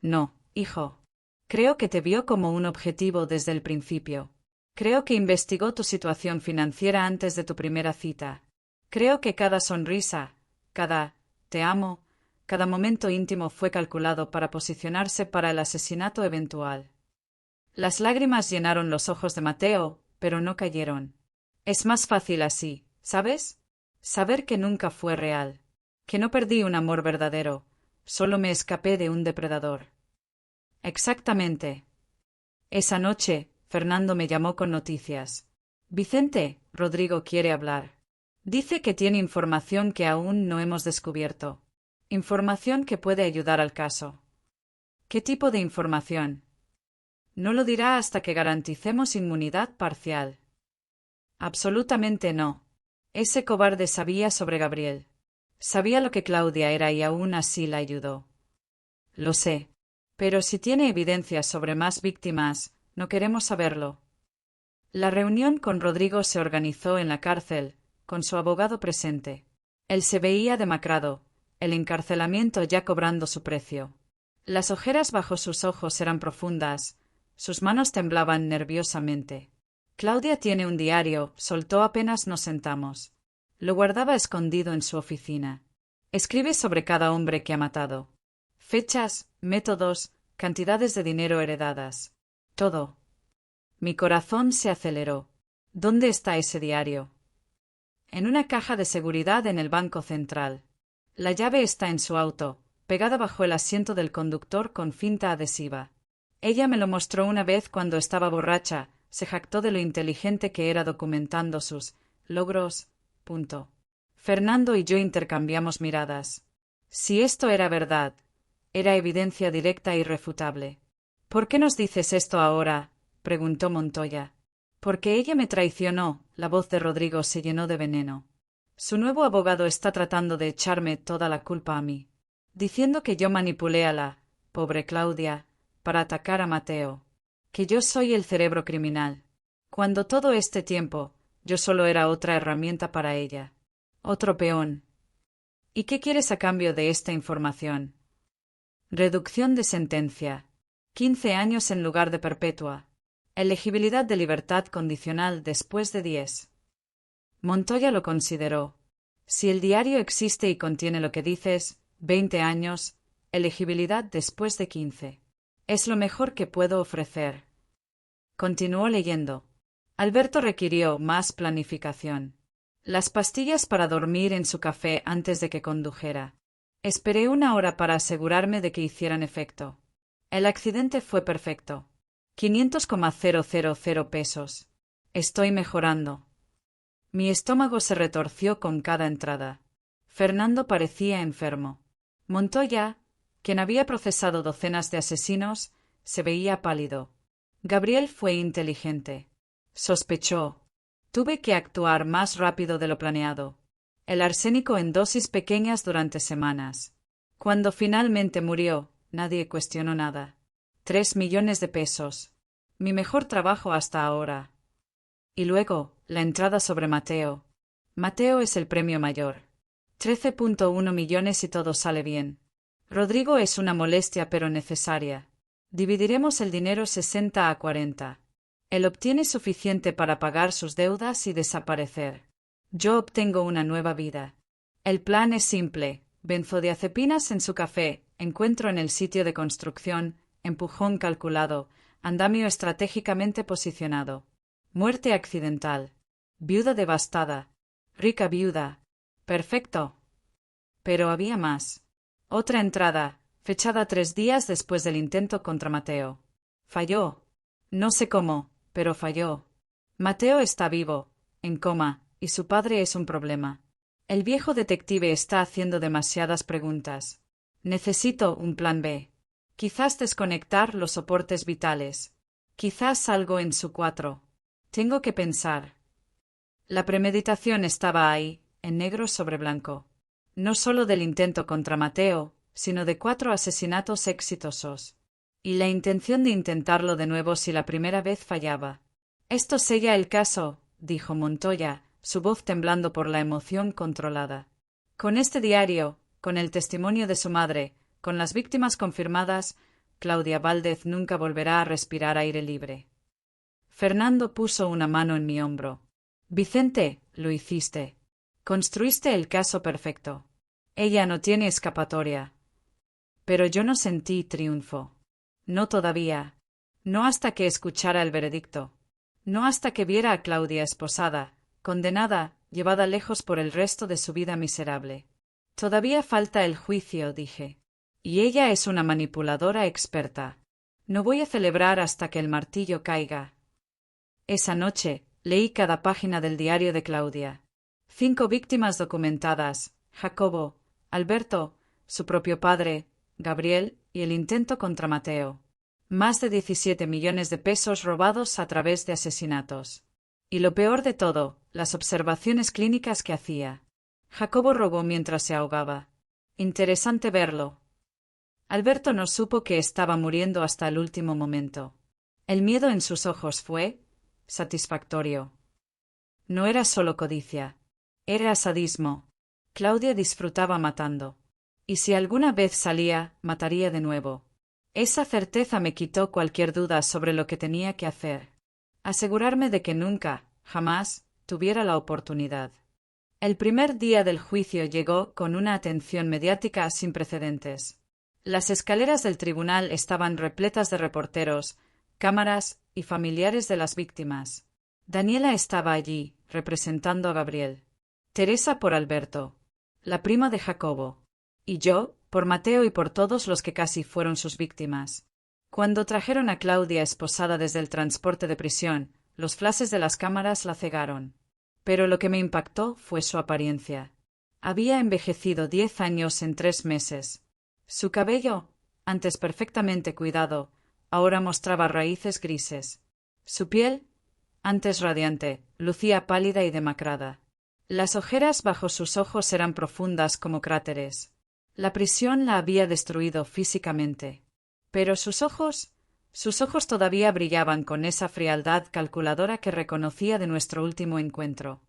No, hijo. Creo que te vio como un objetivo desde el principio. Creo que investigó tu situación financiera antes de tu primera cita. Creo que cada sonrisa, cada te amo, cada momento íntimo fue calculado para posicionarse para el asesinato eventual. Las lágrimas llenaron los ojos de Mateo, pero no cayeron. Es más fácil así, ¿sabes? Saber que nunca fue real. Que no perdí un amor verdadero, solo me escapé de un depredador. Exactamente. Esa noche, Fernando me llamó con noticias. Vicente, Rodrigo quiere hablar. Dice que tiene información que aún no hemos descubierto. Información que puede ayudar al caso. ¿Qué tipo de información? No lo dirá hasta que garanticemos inmunidad parcial. Absolutamente no. Ese cobarde sabía sobre Gabriel. Sabía lo que Claudia era y aún así la ayudó. Lo sé. Pero si tiene evidencias sobre más víctimas, no queremos saberlo. La reunión con Rodrigo se organizó en la cárcel, con su abogado presente. Él se veía demacrado, el encarcelamiento ya cobrando su precio. Las ojeras bajo sus ojos eran profundas, sus manos temblaban nerviosamente. Claudia tiene un diario, soltó apenas nos sentamos. Lo guardaba escondido en su oficina. Escribe sobre cada hombre que ha matado. Fechas, métodos, cantidades de dinero heredadas. Todo. Mi corazón se aceleró. ¿Dónde está ese diario? En una caja de seguridad en el Banco Central. La llave está en su auto, pegada bajo el asiento del conductor con cinta adhesiva. Ella me lo mostró una vez cuando estaba borracha, se jactó de lo inteligente que era documentando sus logros. Fernando y yo intercambiamos miradas. Si esto era verdad, era evidencia directa e irrefutable. ¿Por qué nos dices esto ahora?, preguntó Montoya. Porque ella me traicionó, la voz de Rodrigo se llenó de veneno. Su nuevo abogado está tratando de echarme toda la culpa a mí, diciendo que yo manipulé a la pobre Claudia para atacar a Mateo, que yo soy el cerebro criminal, cuando todo este tiempo yo solo era otra herramienta para ella, otro peón. ¿Y qué quieres a cambio de esta información? Reducción de sentencia. 15 años en lugar de perpetua. Elegibilidad de libertad condicional después de 10. Montoya lo consideró. Si el diario existe y contiene lo que dices, 20 años, elegibilidad después de 15. Es lo mejor que puedo ofrecer. Continuó leyendo. Alberto requirió más planificación. Las pastillas para dormir en su café antes de que condujera. Esperé 1 hora para asegurarme de que hicieran efecto. El accidente fue perfecto. 500,000 pesos. Estoy mejorando. Mi estómago se retorció con cada entrada. Fernando parecía enfermo. Montoya, quien había procesado docenas de asesinos, se veía pálido. Gabriel fue inteligente. Sospechó. Tuve que actuar más rápido de lo planeado. El arsénico en dosis pequeñas durante semanas. Cuando finalmente murió, nadie cuestionó nada. 3 millones de pesos. Mi mejor trabajo hasta ahora. Y luego, la entrada sobre Mateo. Mateo es el premio mayor. 13,1 millones y todo sale bien. Rodrigo es una molestia pero necesaria. Dividiremos el dinero 60-40. Él obtiene suficiente para pagar sus deudas y desaparecer. Yo obtengo una nueva vida. El plan es simple. Benzodiazepinas en su café, encuentro en el sitio de construcción, empujón calculado, andamio estratégicamente posicionado. Muerte accidental. Viuda devastada. Rica viuda. Perfecto. Pero había más. Otra entrada, fechada 3 días después del intento contra Mateo. Falló. No sé cómo, pero falló. Mateo está vivo, en coma, y su padre es un problema. El viejo detective está haciendo demasiadas preguntas. Necesito un plan B. Quizás desconectar los soportes vitales. Quizás algo en su 4. Tengo que pensar. La premeditación estaba ahí, en negro sobre blanco. No solo del intento contra Mateo, sino de 4 asesinatos exitosos. Y la intención de intentarlo de nuevo si la primera vez fallaba. Esto sella el caso, dijo Montoya, su voz temblando por la emoción controlada. Con este diario, con el testimonio de su madre, con las víctimas confirmadas, Claudia Valdez nunca volverá a respirar aire libre. Fernando puso una mano en mi hombro. Vicente, lo hiciste. Construiste el caso perfecto. Ella no tiene escapatoria. Pero yo no sentí triunfo. No todavía. No hasta que escuchara el veredicto. No hasta que viera a Claudia esposada, condenada, llevada lejos por el resto de su vida miserable. Todavía falta el juicio, dije. Y ella es una manipuladora experta. No voy a celebrar hasta que el martillo caiga. Esa noche, leí cada página del diario de Claudia. 5 víctimas documentadas: Jacobo, Alberto, su propio padre, Gabriel, y el intento contra Mateo. Más de 17 millones de pesos robados a través de asesinatos. Y lo peor de todo, las observaciones clínicas que hacía. Jacobo robó mientras se ahogaba. Interesante verlo. Alberto no supo que estaba muriendo hasta el último momento. El miedo en sus ojos fue satisfactorio. No era solo codicia. Era sadismo. Claudia disfrutaba matando. Y si alguna vez salía, mataría de nuevo. Esa certeza me quitó cualquier duda sobre lo que tenía que hacer. Asegurarme de que nunca, jamás, tuviera la oportunidad. El primer día del juicio llegó con una atención mediática sin precedentes. Las escaleras del tribunal estaban repletas de reporteros, cámaras y familiares de las víctimas. Daniela estaba allí, representando a Gabriel. Teresa por Alberto, la prima de Jacobo. Y yo, por Mateo y por todos los que casi fueron sus víctimas. Cuando trajeron a Claudia esposada desde el transporte de prisión, los flashes de las cámaras la cegaron. Pero lo que me impactó fue su apariencia. Había envejecido 10 años en 3 meses. Su cabello, antes perfectamente cuidado, ahora mostraba raíces grises. Su piel, antes radiante, lucía pálida y demacrada. Las ojeras bajo sus ojos eran profundas como cráteres. La prisión la había destruido físicamente. Pero sus ojos todavía brillaban con esa frialdad calculadora que reconocía de nuestro último encuentro.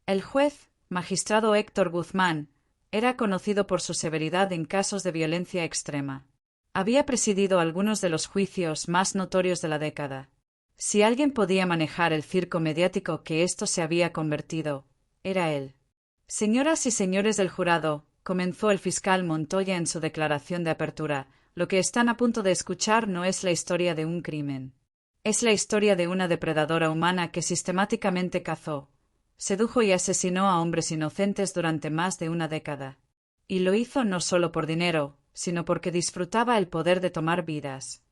El juez, magistrado Héctor Guzmán, era conocido por su severidad en casos de violencia extrema. Había presidido algunos de los juicios más notorios de la década. Si alguien podía manejar el circo mediático que esto se había convertido, era él. Señoras y señores del jurado, comenzó el fiscal Montoya en su declaración de apertura, lo que están a punto de escuchar no es la historia de un crimen. Es la historia de una depredadora humana que sistemáticamente cazó, sedujo y asesinó a hombres inocentes durante más de una década. Y lo hizo no solo por dinero, sino porque disfrutaba el poder de tomar vidas.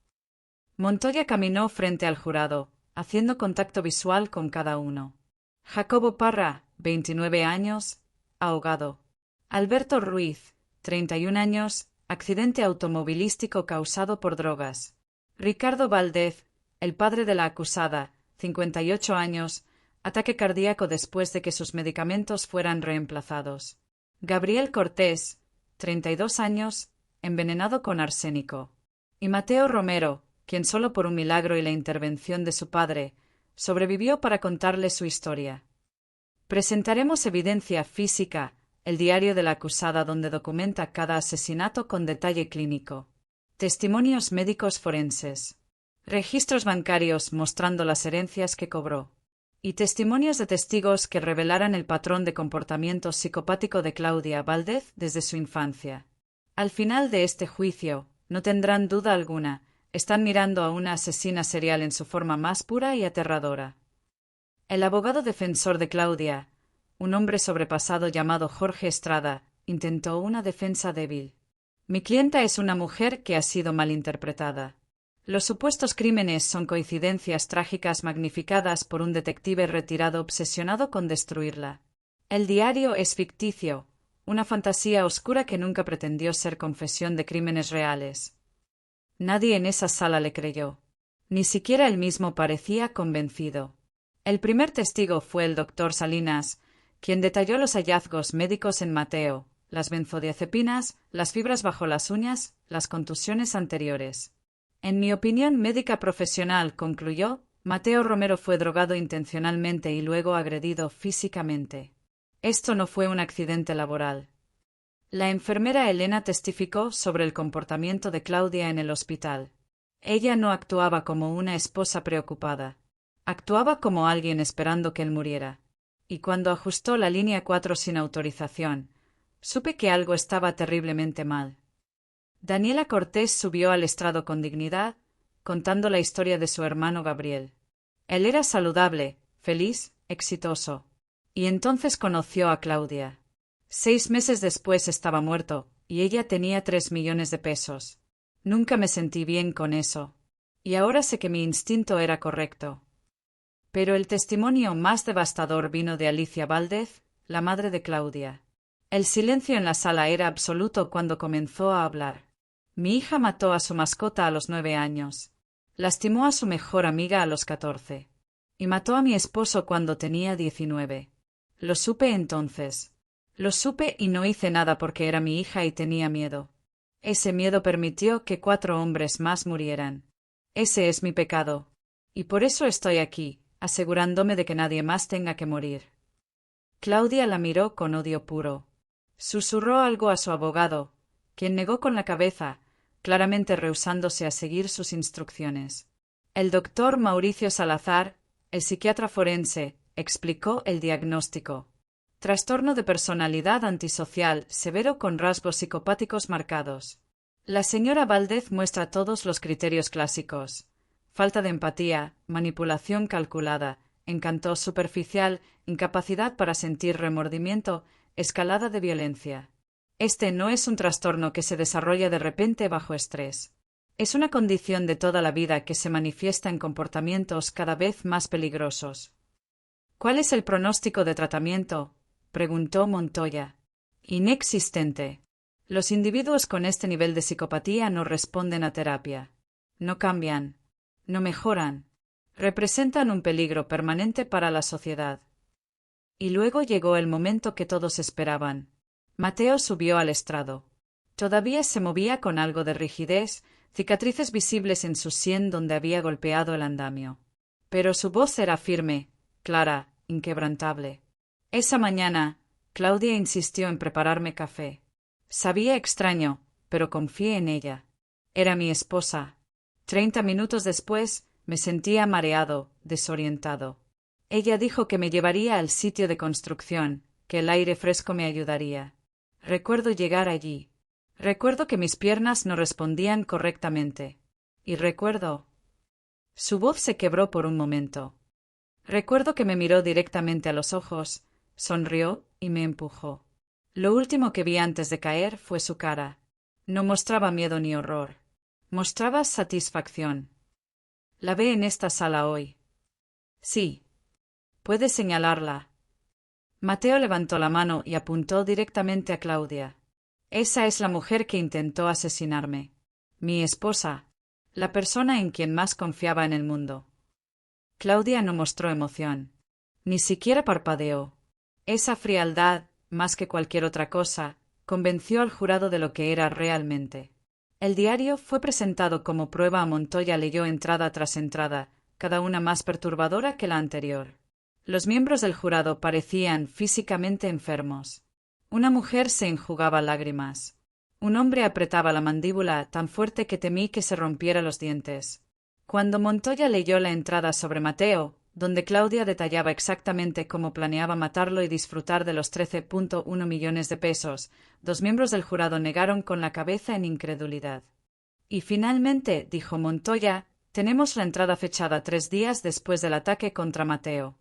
Montoya caminó frente al jurado, haciendo contacto visual con cada uno. Jacobo Parra, 29 años, ahogado. Alberto Ruiz, 31 años, accidente automovilístico causado por drogas. Ricardo Valdez, el padre de la acusada, 58 años, ataque cardíaco después de que sus medicamentos fueran reemplazados. Gabriel Cortés, 32 años, envenenado con arsénico. Y Mateo Romero, quien solo por un milagro y la intervención de su padre, sobrevivió para contarle su historia. Presentaremos evidencia física, el diario de la acusada donde documenta cada asesinato con detalle clínico. Testimonios médicos forenses. Registros bancarios mostrando las herencias que cobró. Y testimonios de testigos que revelaran el patrón de comportamiento psicopático de Claudia Valdez desde su infancia. Al final de este juicio, no tendrán duda alguna, están mirando a una asesina serial en su forma más pura y aterradora. El abogado defensor de Claudia, un hombre sobrepasado llamado Jorge Estrada, intentó una defensa débil. Mi clienta es una mujer que ha sido malinterpretada. Los supuestos crímenes son coincidencias trágicas magnificadas por un detective retirado obsesionado con destruirla. El diario es ficticio, una fantasía oscura que nunca pretendió ser confesión de crímenes reales. Nadie en esa sala le creyó. Ni siquiera él mismo parecía convencido. El primer testigo fue el doctor Salinas, quien detalló los hallazgos médicos en Mateo, las benzodiazepinas, las fibras bajo las uñas, las contusiones anteriores. En mi opinión médica profesional, concluyó, Mateo Romero fue drogado intencionalmente y luego agredido físicamente. Esto no fue un accidente laboral. La enfermera Elena testificó sobre el comportamiento de Claudia en el hospital. Ella no actuaba como una esposa preocupada. Actuaba como alguien esperando que él muriera. Y cuando ajustó la línea 4 sin autorización, supe que algo estaba terriblemente mal. Daniela Cortés subió al estrado con dignidad, contando la historia de su hermano Gabriel. Él era saludable, feliz, exitoso. Y entonces conoció a Claudia. 6 meses después estaba muerto, y ella tenía 3 millones de pesos. Nunca me sentí bien con eso. Y ahora sé que mi instinto era correcto. Pero el testimonio más devastador vino de Alicia Valdez, la madre de Claudia. El silencio en la sala era absoluto cuando comenzó a hablar. Mi hija mató a su mascota a los 9 años. Lastimó a su mejor amiga a los 14. Y mató a mi esposo cuando tenía 19. Lo supe entonces. Lo supe y no hice nada porque era mi hija y tenía miedo. Ese miedo permitió que 4 hombres más murieran. Ese es mi pecado. Y por eso estoy aquí, asegurándome de que nadie más tenga que morir. Claudia la miró con odio puro. Susurró algo a su abogado, quien negó con la cabeza, claramente rehusándose a seguir sus instrucciones. El doctor Mauricio Salazar, el psiquiatra forense, explicó el diagnóstico. Trastorno de personalidad antisocial severo con rasgos psicopáticos marcados. La señora Valdez muestra todos los criterios clásicos. Falta de empatía, manipulación calculada, encanto superficial, incapacidad para sentir remordimiento, escalada de violencia. Este no es un trastorno que se desarrolla de repente bajo estrés. Es una condición de toda la vida que se manifiesta en comportamientos cada vez más peligrosos. ¿Cuál es el pronóstico de tratamiento?, preguntó Montoya. Inexistente. Los individuos con este nivel de psicopatía no responden a terapia. No cambian. No mejoran. Representan un peligro permanente para la sociedad. Y luego llegó el momento que todos esperaban. Mateo subió al estrado. Todavía se movía con algo de rigidez, cicatrices visibles en su sien donde había golpeado el andamio. Pero su voz era firme, clara, inquebrantable. Esa mañana, Claudia insistió en prepararme café. Sabía extraño, pero confié en ella. Era mi esposa. 30 minutos después, me sentía mareado, desorientado. Ella dijo que me llevaría al sitio de construcción, que el aire fresco me ayudaría. Recuerdo llegar allí. Recuerdo que mis piernas no respondían correctamente. Y recuerdo... Su voz se quebró por un momento. Recuerdo que me miró directamente a los ojos, sonrió y me empujó. Lo último que vi antes de caer fue su cara. No mostraba miedo ni horror. Mostraba satisfacción. La ve en esta sala hoy. Sí. Puede señalarla. Mateo levantó la mano y apuntó directamente a Claudia. Esa es la mujer que intentó asesinarme. Mi esposa. La persona en quien más confiaba en el mundo. Claudia no mostró emoción. Ni siquiera parpadeó. Esa frialdad, más que cualquier otra cosa, convenció al jurado de lo que era realmente. El diario fue presentado como prueba. Montoya leyó entrada tras entrada, cada una más perturbadora que la anterior. Los miembros del jurado parecían físicamente enfermos. Una mujer se enjugaba lágrimas. Un hombre apretaba la mandíbula tan fuerte que temí que se rompiera los dientes. Cuando Montoya leyó la entrada sobre Mateo, donde Claudia detallaba exactamente cómo planeaba matarlo y disfrutar de los 13.1 millones de pesos, 2 miembros del jurado negaron con la cabeza en incredulidad. Y finalmente, dijo Montoya, tenemos la entrada fechada 3 días después del ataque contra Mateo,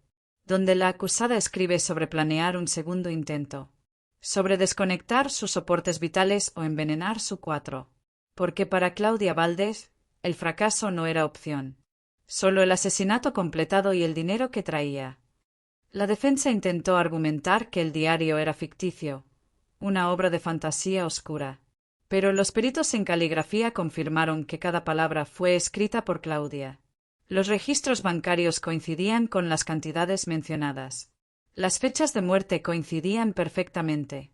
donde la acusada escribe sobre planear un segundo intento, sobre desconectar sus soportes vitales o envenenar su 4. Porque para Claudia Valdez, el fracaso no era opción. Solo el asesinato completado y el dinero que traía. La defensa intentó argumentar que el diario era ficticio, una obra de fantasía oscura. Pero los peritos en caligrafía confirmaron que cada palabra fue escrita por Claudia. Los registros bancarios coincidían con las cantidades mencionadas. Las fechas de muerte coincidían perfectamente.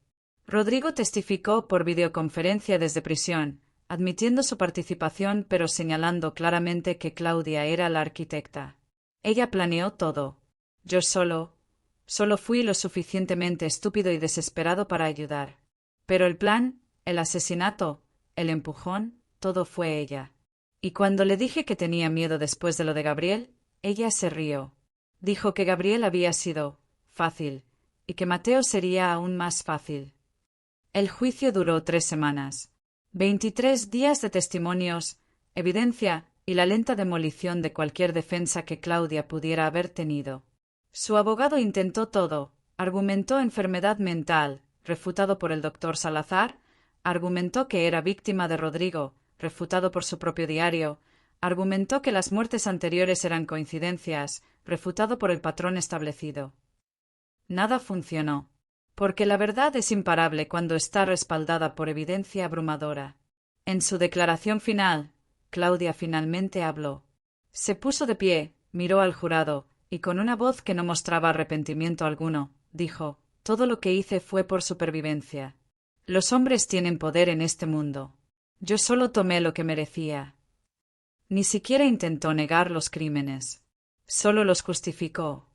Rodrigo testificó por videoconferencia desde prisión, admitiendo su participación pero señalando claramente que Claudia era la arquitecta. Ella planeó todo. Yo solo fui lo suficientemente estúpido y desesperado para ayudar. Pero el plan, el asesinato, el empujón, todo fue ella. Y cuando le dije que tenía miedo después de lo de Gabriel, ella se rió. Dijo que Gabriel había sido fácil, y que Mateo sería aún más fácil. El juicio duró 3 semanas. 23 días de testimonios, evidencia y la lenta demolición de cualquier defensa que Claudia pudiera haber tenido. Su abogado intentó todo, argumentó enfermedad mental, refutado por el doctor Salazar, argumentó que era víctima de Rodrigo, refutado por su propio diario, argumentó que las muertes anteriores eran coincidencias, refutado por el patrón establecido. Nada funcionó, porque la verdad es imparable cuando está respaldada por evidencia abrumadora. En su declaración final, Claudia finalmente habló. Se puso de pie, miró al jurado, y con una voz que no mostraba arrepentimiento alguno, dijo: «Todo lo que hice fue por supervivencia. Los hombres tienen poder en este mundo. Yo solo tomé lo que merecía». Ni siquiera intentó negar los crímenes. Solo los justificó.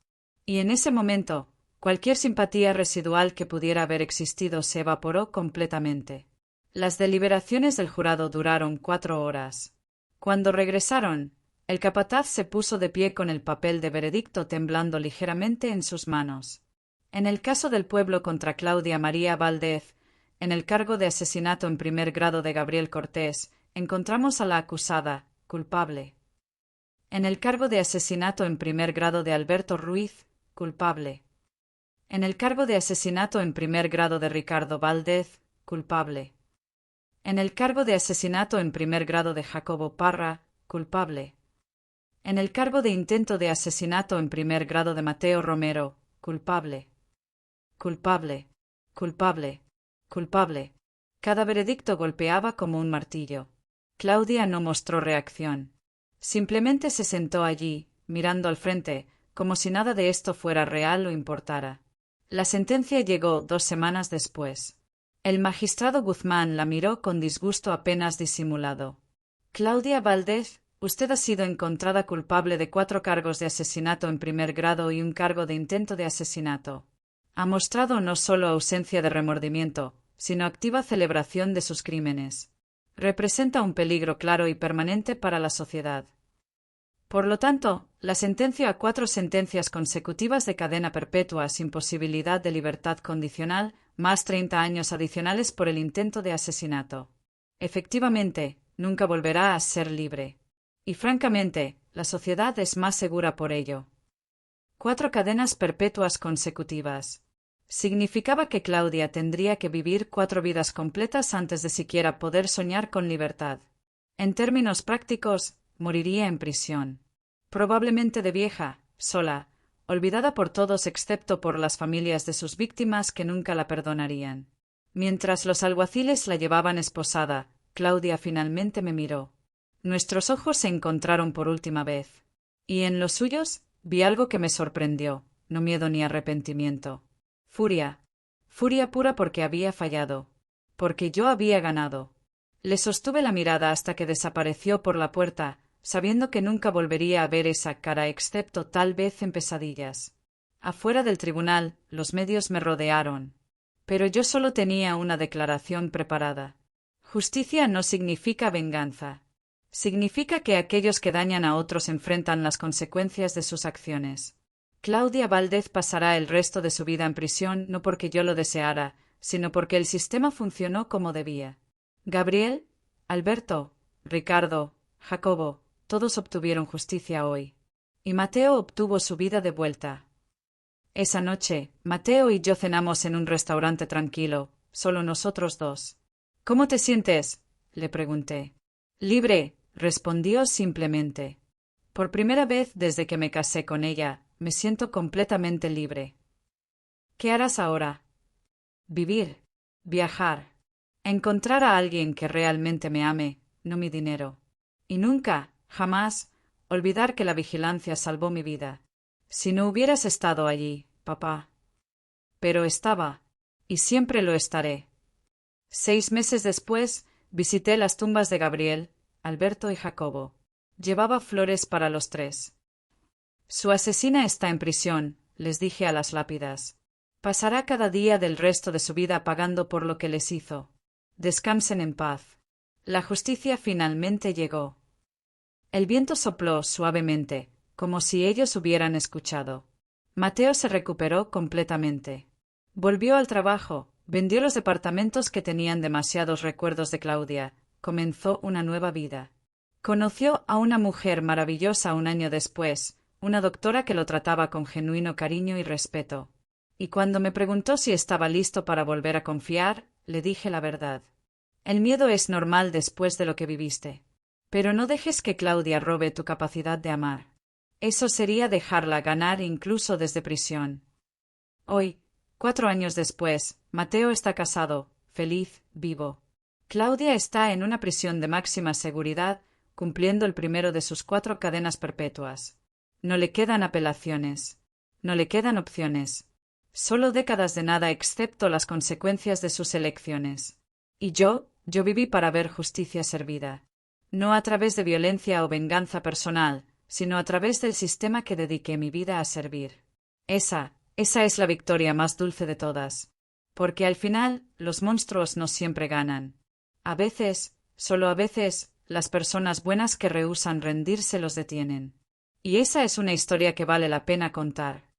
Y en ese momento, cualquier simpatía residual que pudiera haber existido se evaporó completamente. Las deliberaciones del jurado duraron 4 horas. Cuando regresaron, el capataz se puso de pie con el papel de veredicto temblando ligeramente en sus manos. En el caso del pueblo contra Claudia María Valdez, en el cargo de asesinato en primer grado de Gabriel Cortés, encontramos a la acusada, culpable. En el cargo de asesinato en primer grado de Alberto Ruiz, culpable. En el cargo de asesinato en primer grado de Ricardo Valdez, culpable. En el cargo de asesinato en primer grado de Jacobo Parra, culpable. En el cargo de intento de asesinato en primer grado de Mateo Romero, culpable. Culpable. Culpable. Culpable. Cada veredicto golpeaba como un martillo. Claudia no mostró reacción. Simplemente se sentó allí, mirando al frente, como si nada de esto fuera real o importara. La sentencia llegó 2 semanas después. El magistrado Guzmán la miró con disgusto apenas disimulado. «Claudia Valdez, usted ha sido encontrada culpable de 4 cargos de asesinato en primer grado y un cargo de intento de asesinato. Ha mostrado no solo ausencia de remordimiento, sino activa celebración de sus crímenes. Representa un peligro claro y permanente para la sociedad. Por lo tanto, la sentencio a 4 sentencias consecutivas de cadena perpetua sin posibilidad de libertad condicional, más 30 años adicionales por el intento de asesinato. Efectivamente, nunca volverá a ser libre. Y francamente, la sociedad es más segura por ello». 4 cadenas perpetuas consecutivas. Significaba que Claudia tendría que vivir 4 vidas completas antes de siquiera poder soñar con libertad. En términos prácticos, moriría en prisión. Probablemente de vieja, sola, olvidada por todos excepto por las familias de sus víctimas que nunca la perdonarían. Mientras los alguaciles la llevaban esposada, Claudia finalmente me miró. Nuestros ojos se encontraron por última vez. Y en los suyos, vi algo que me sorprendió, no miedo ni arrepentimiento. Furia. Furia pura porque había fallado. Porque yo había ganado. Le sostuve la mirada hasta que desapareció por la puerta, sabiendo que nunca volvería a ver esa cara excepto tal vez en pesadillas. Afuera del tribunal, los medios me rodearon. Pero yo solo tenía una declaración preparada. Justicia no significa venganza. Significa que aquellos que dañan a otros enfrentan las consecuencias de sus acciones. Claudia Valdez pasará el resto de su vida en prisión no porque yo lo deseara, sino porque el sistema funcionó como debía. Gabriel, Alberto, Ricardo, Jacobo, todos obtuvieron justicia hoy. Y Mateo obtuvo su vida de vuelta. Esa noche, Mateo y yo cenamos en un restaurante tranquilo, solo nosotros 2. «¿Cómo te sientes?», le pregunté. «Libre», respondió simplemente. «Por primera vez desde que me casé con ella, me siento completamente libre». «¿Qué harás ahora?» «Vivir. Viajar. Encontrar a alguien que realmente me ame, no mi dinero. Y nunca, jamás, olvidar que la vigilancia salvó mi vida. Si no hubieras estado allí, papá». Pero estaba, y siempre lo estaré. 6 meses después, visité las tumbas de Gabriel, Alberto y Jacobo. Llevaba flores para los 3. «Su asesina está en prisión», les dije a las lápidas. «Pasará cada día del resto de su vida pagando por lo que les hizo. Descansen en paz». La justicia finalmente llegó. El viento sopló suavemente, como si ellos hubieran escuchado. Mateo se recuperó completamente. Volvió al trabajo, vendió los departamentos que tenían demasiados recuerdos de Claudia, comenzó una nueva vida. Conoció a una mujer maravillosa un año después, una doctora que lo trataba con genuino cariño y respeto. Y cuando me preguntó si estaba listo para volver a confiar, le dije la verdad. «El miedo es normal después de lo que viviste. Pero no dejes que Claudia robe tu capacidad de amar. Eso sería dejarla ganar incluso desde prisión. Hoy, 4 años después, Mateo está casado, feliz, vivo. Claudia está en una prisión de máxima seguridad, cumpliendo el primero de sus 4 cadenas perpetuas. No le quedan apelaciones. No le quedan opciones. Solo décadas de nada excepto las consecuencias de sus elecciones. Y yo viví para ver justicia servida. No a través de violencia o venganza personal, sino a través del sistema que dediqué mi vida a servir. Esa es la victoria más dulce de todas. Porque al final, los monstruos no siempre ganan. A veces, solo a veces, las personas buenas que rehúsan rendirse los detienen. Y esa es una historia que vale la pena contar.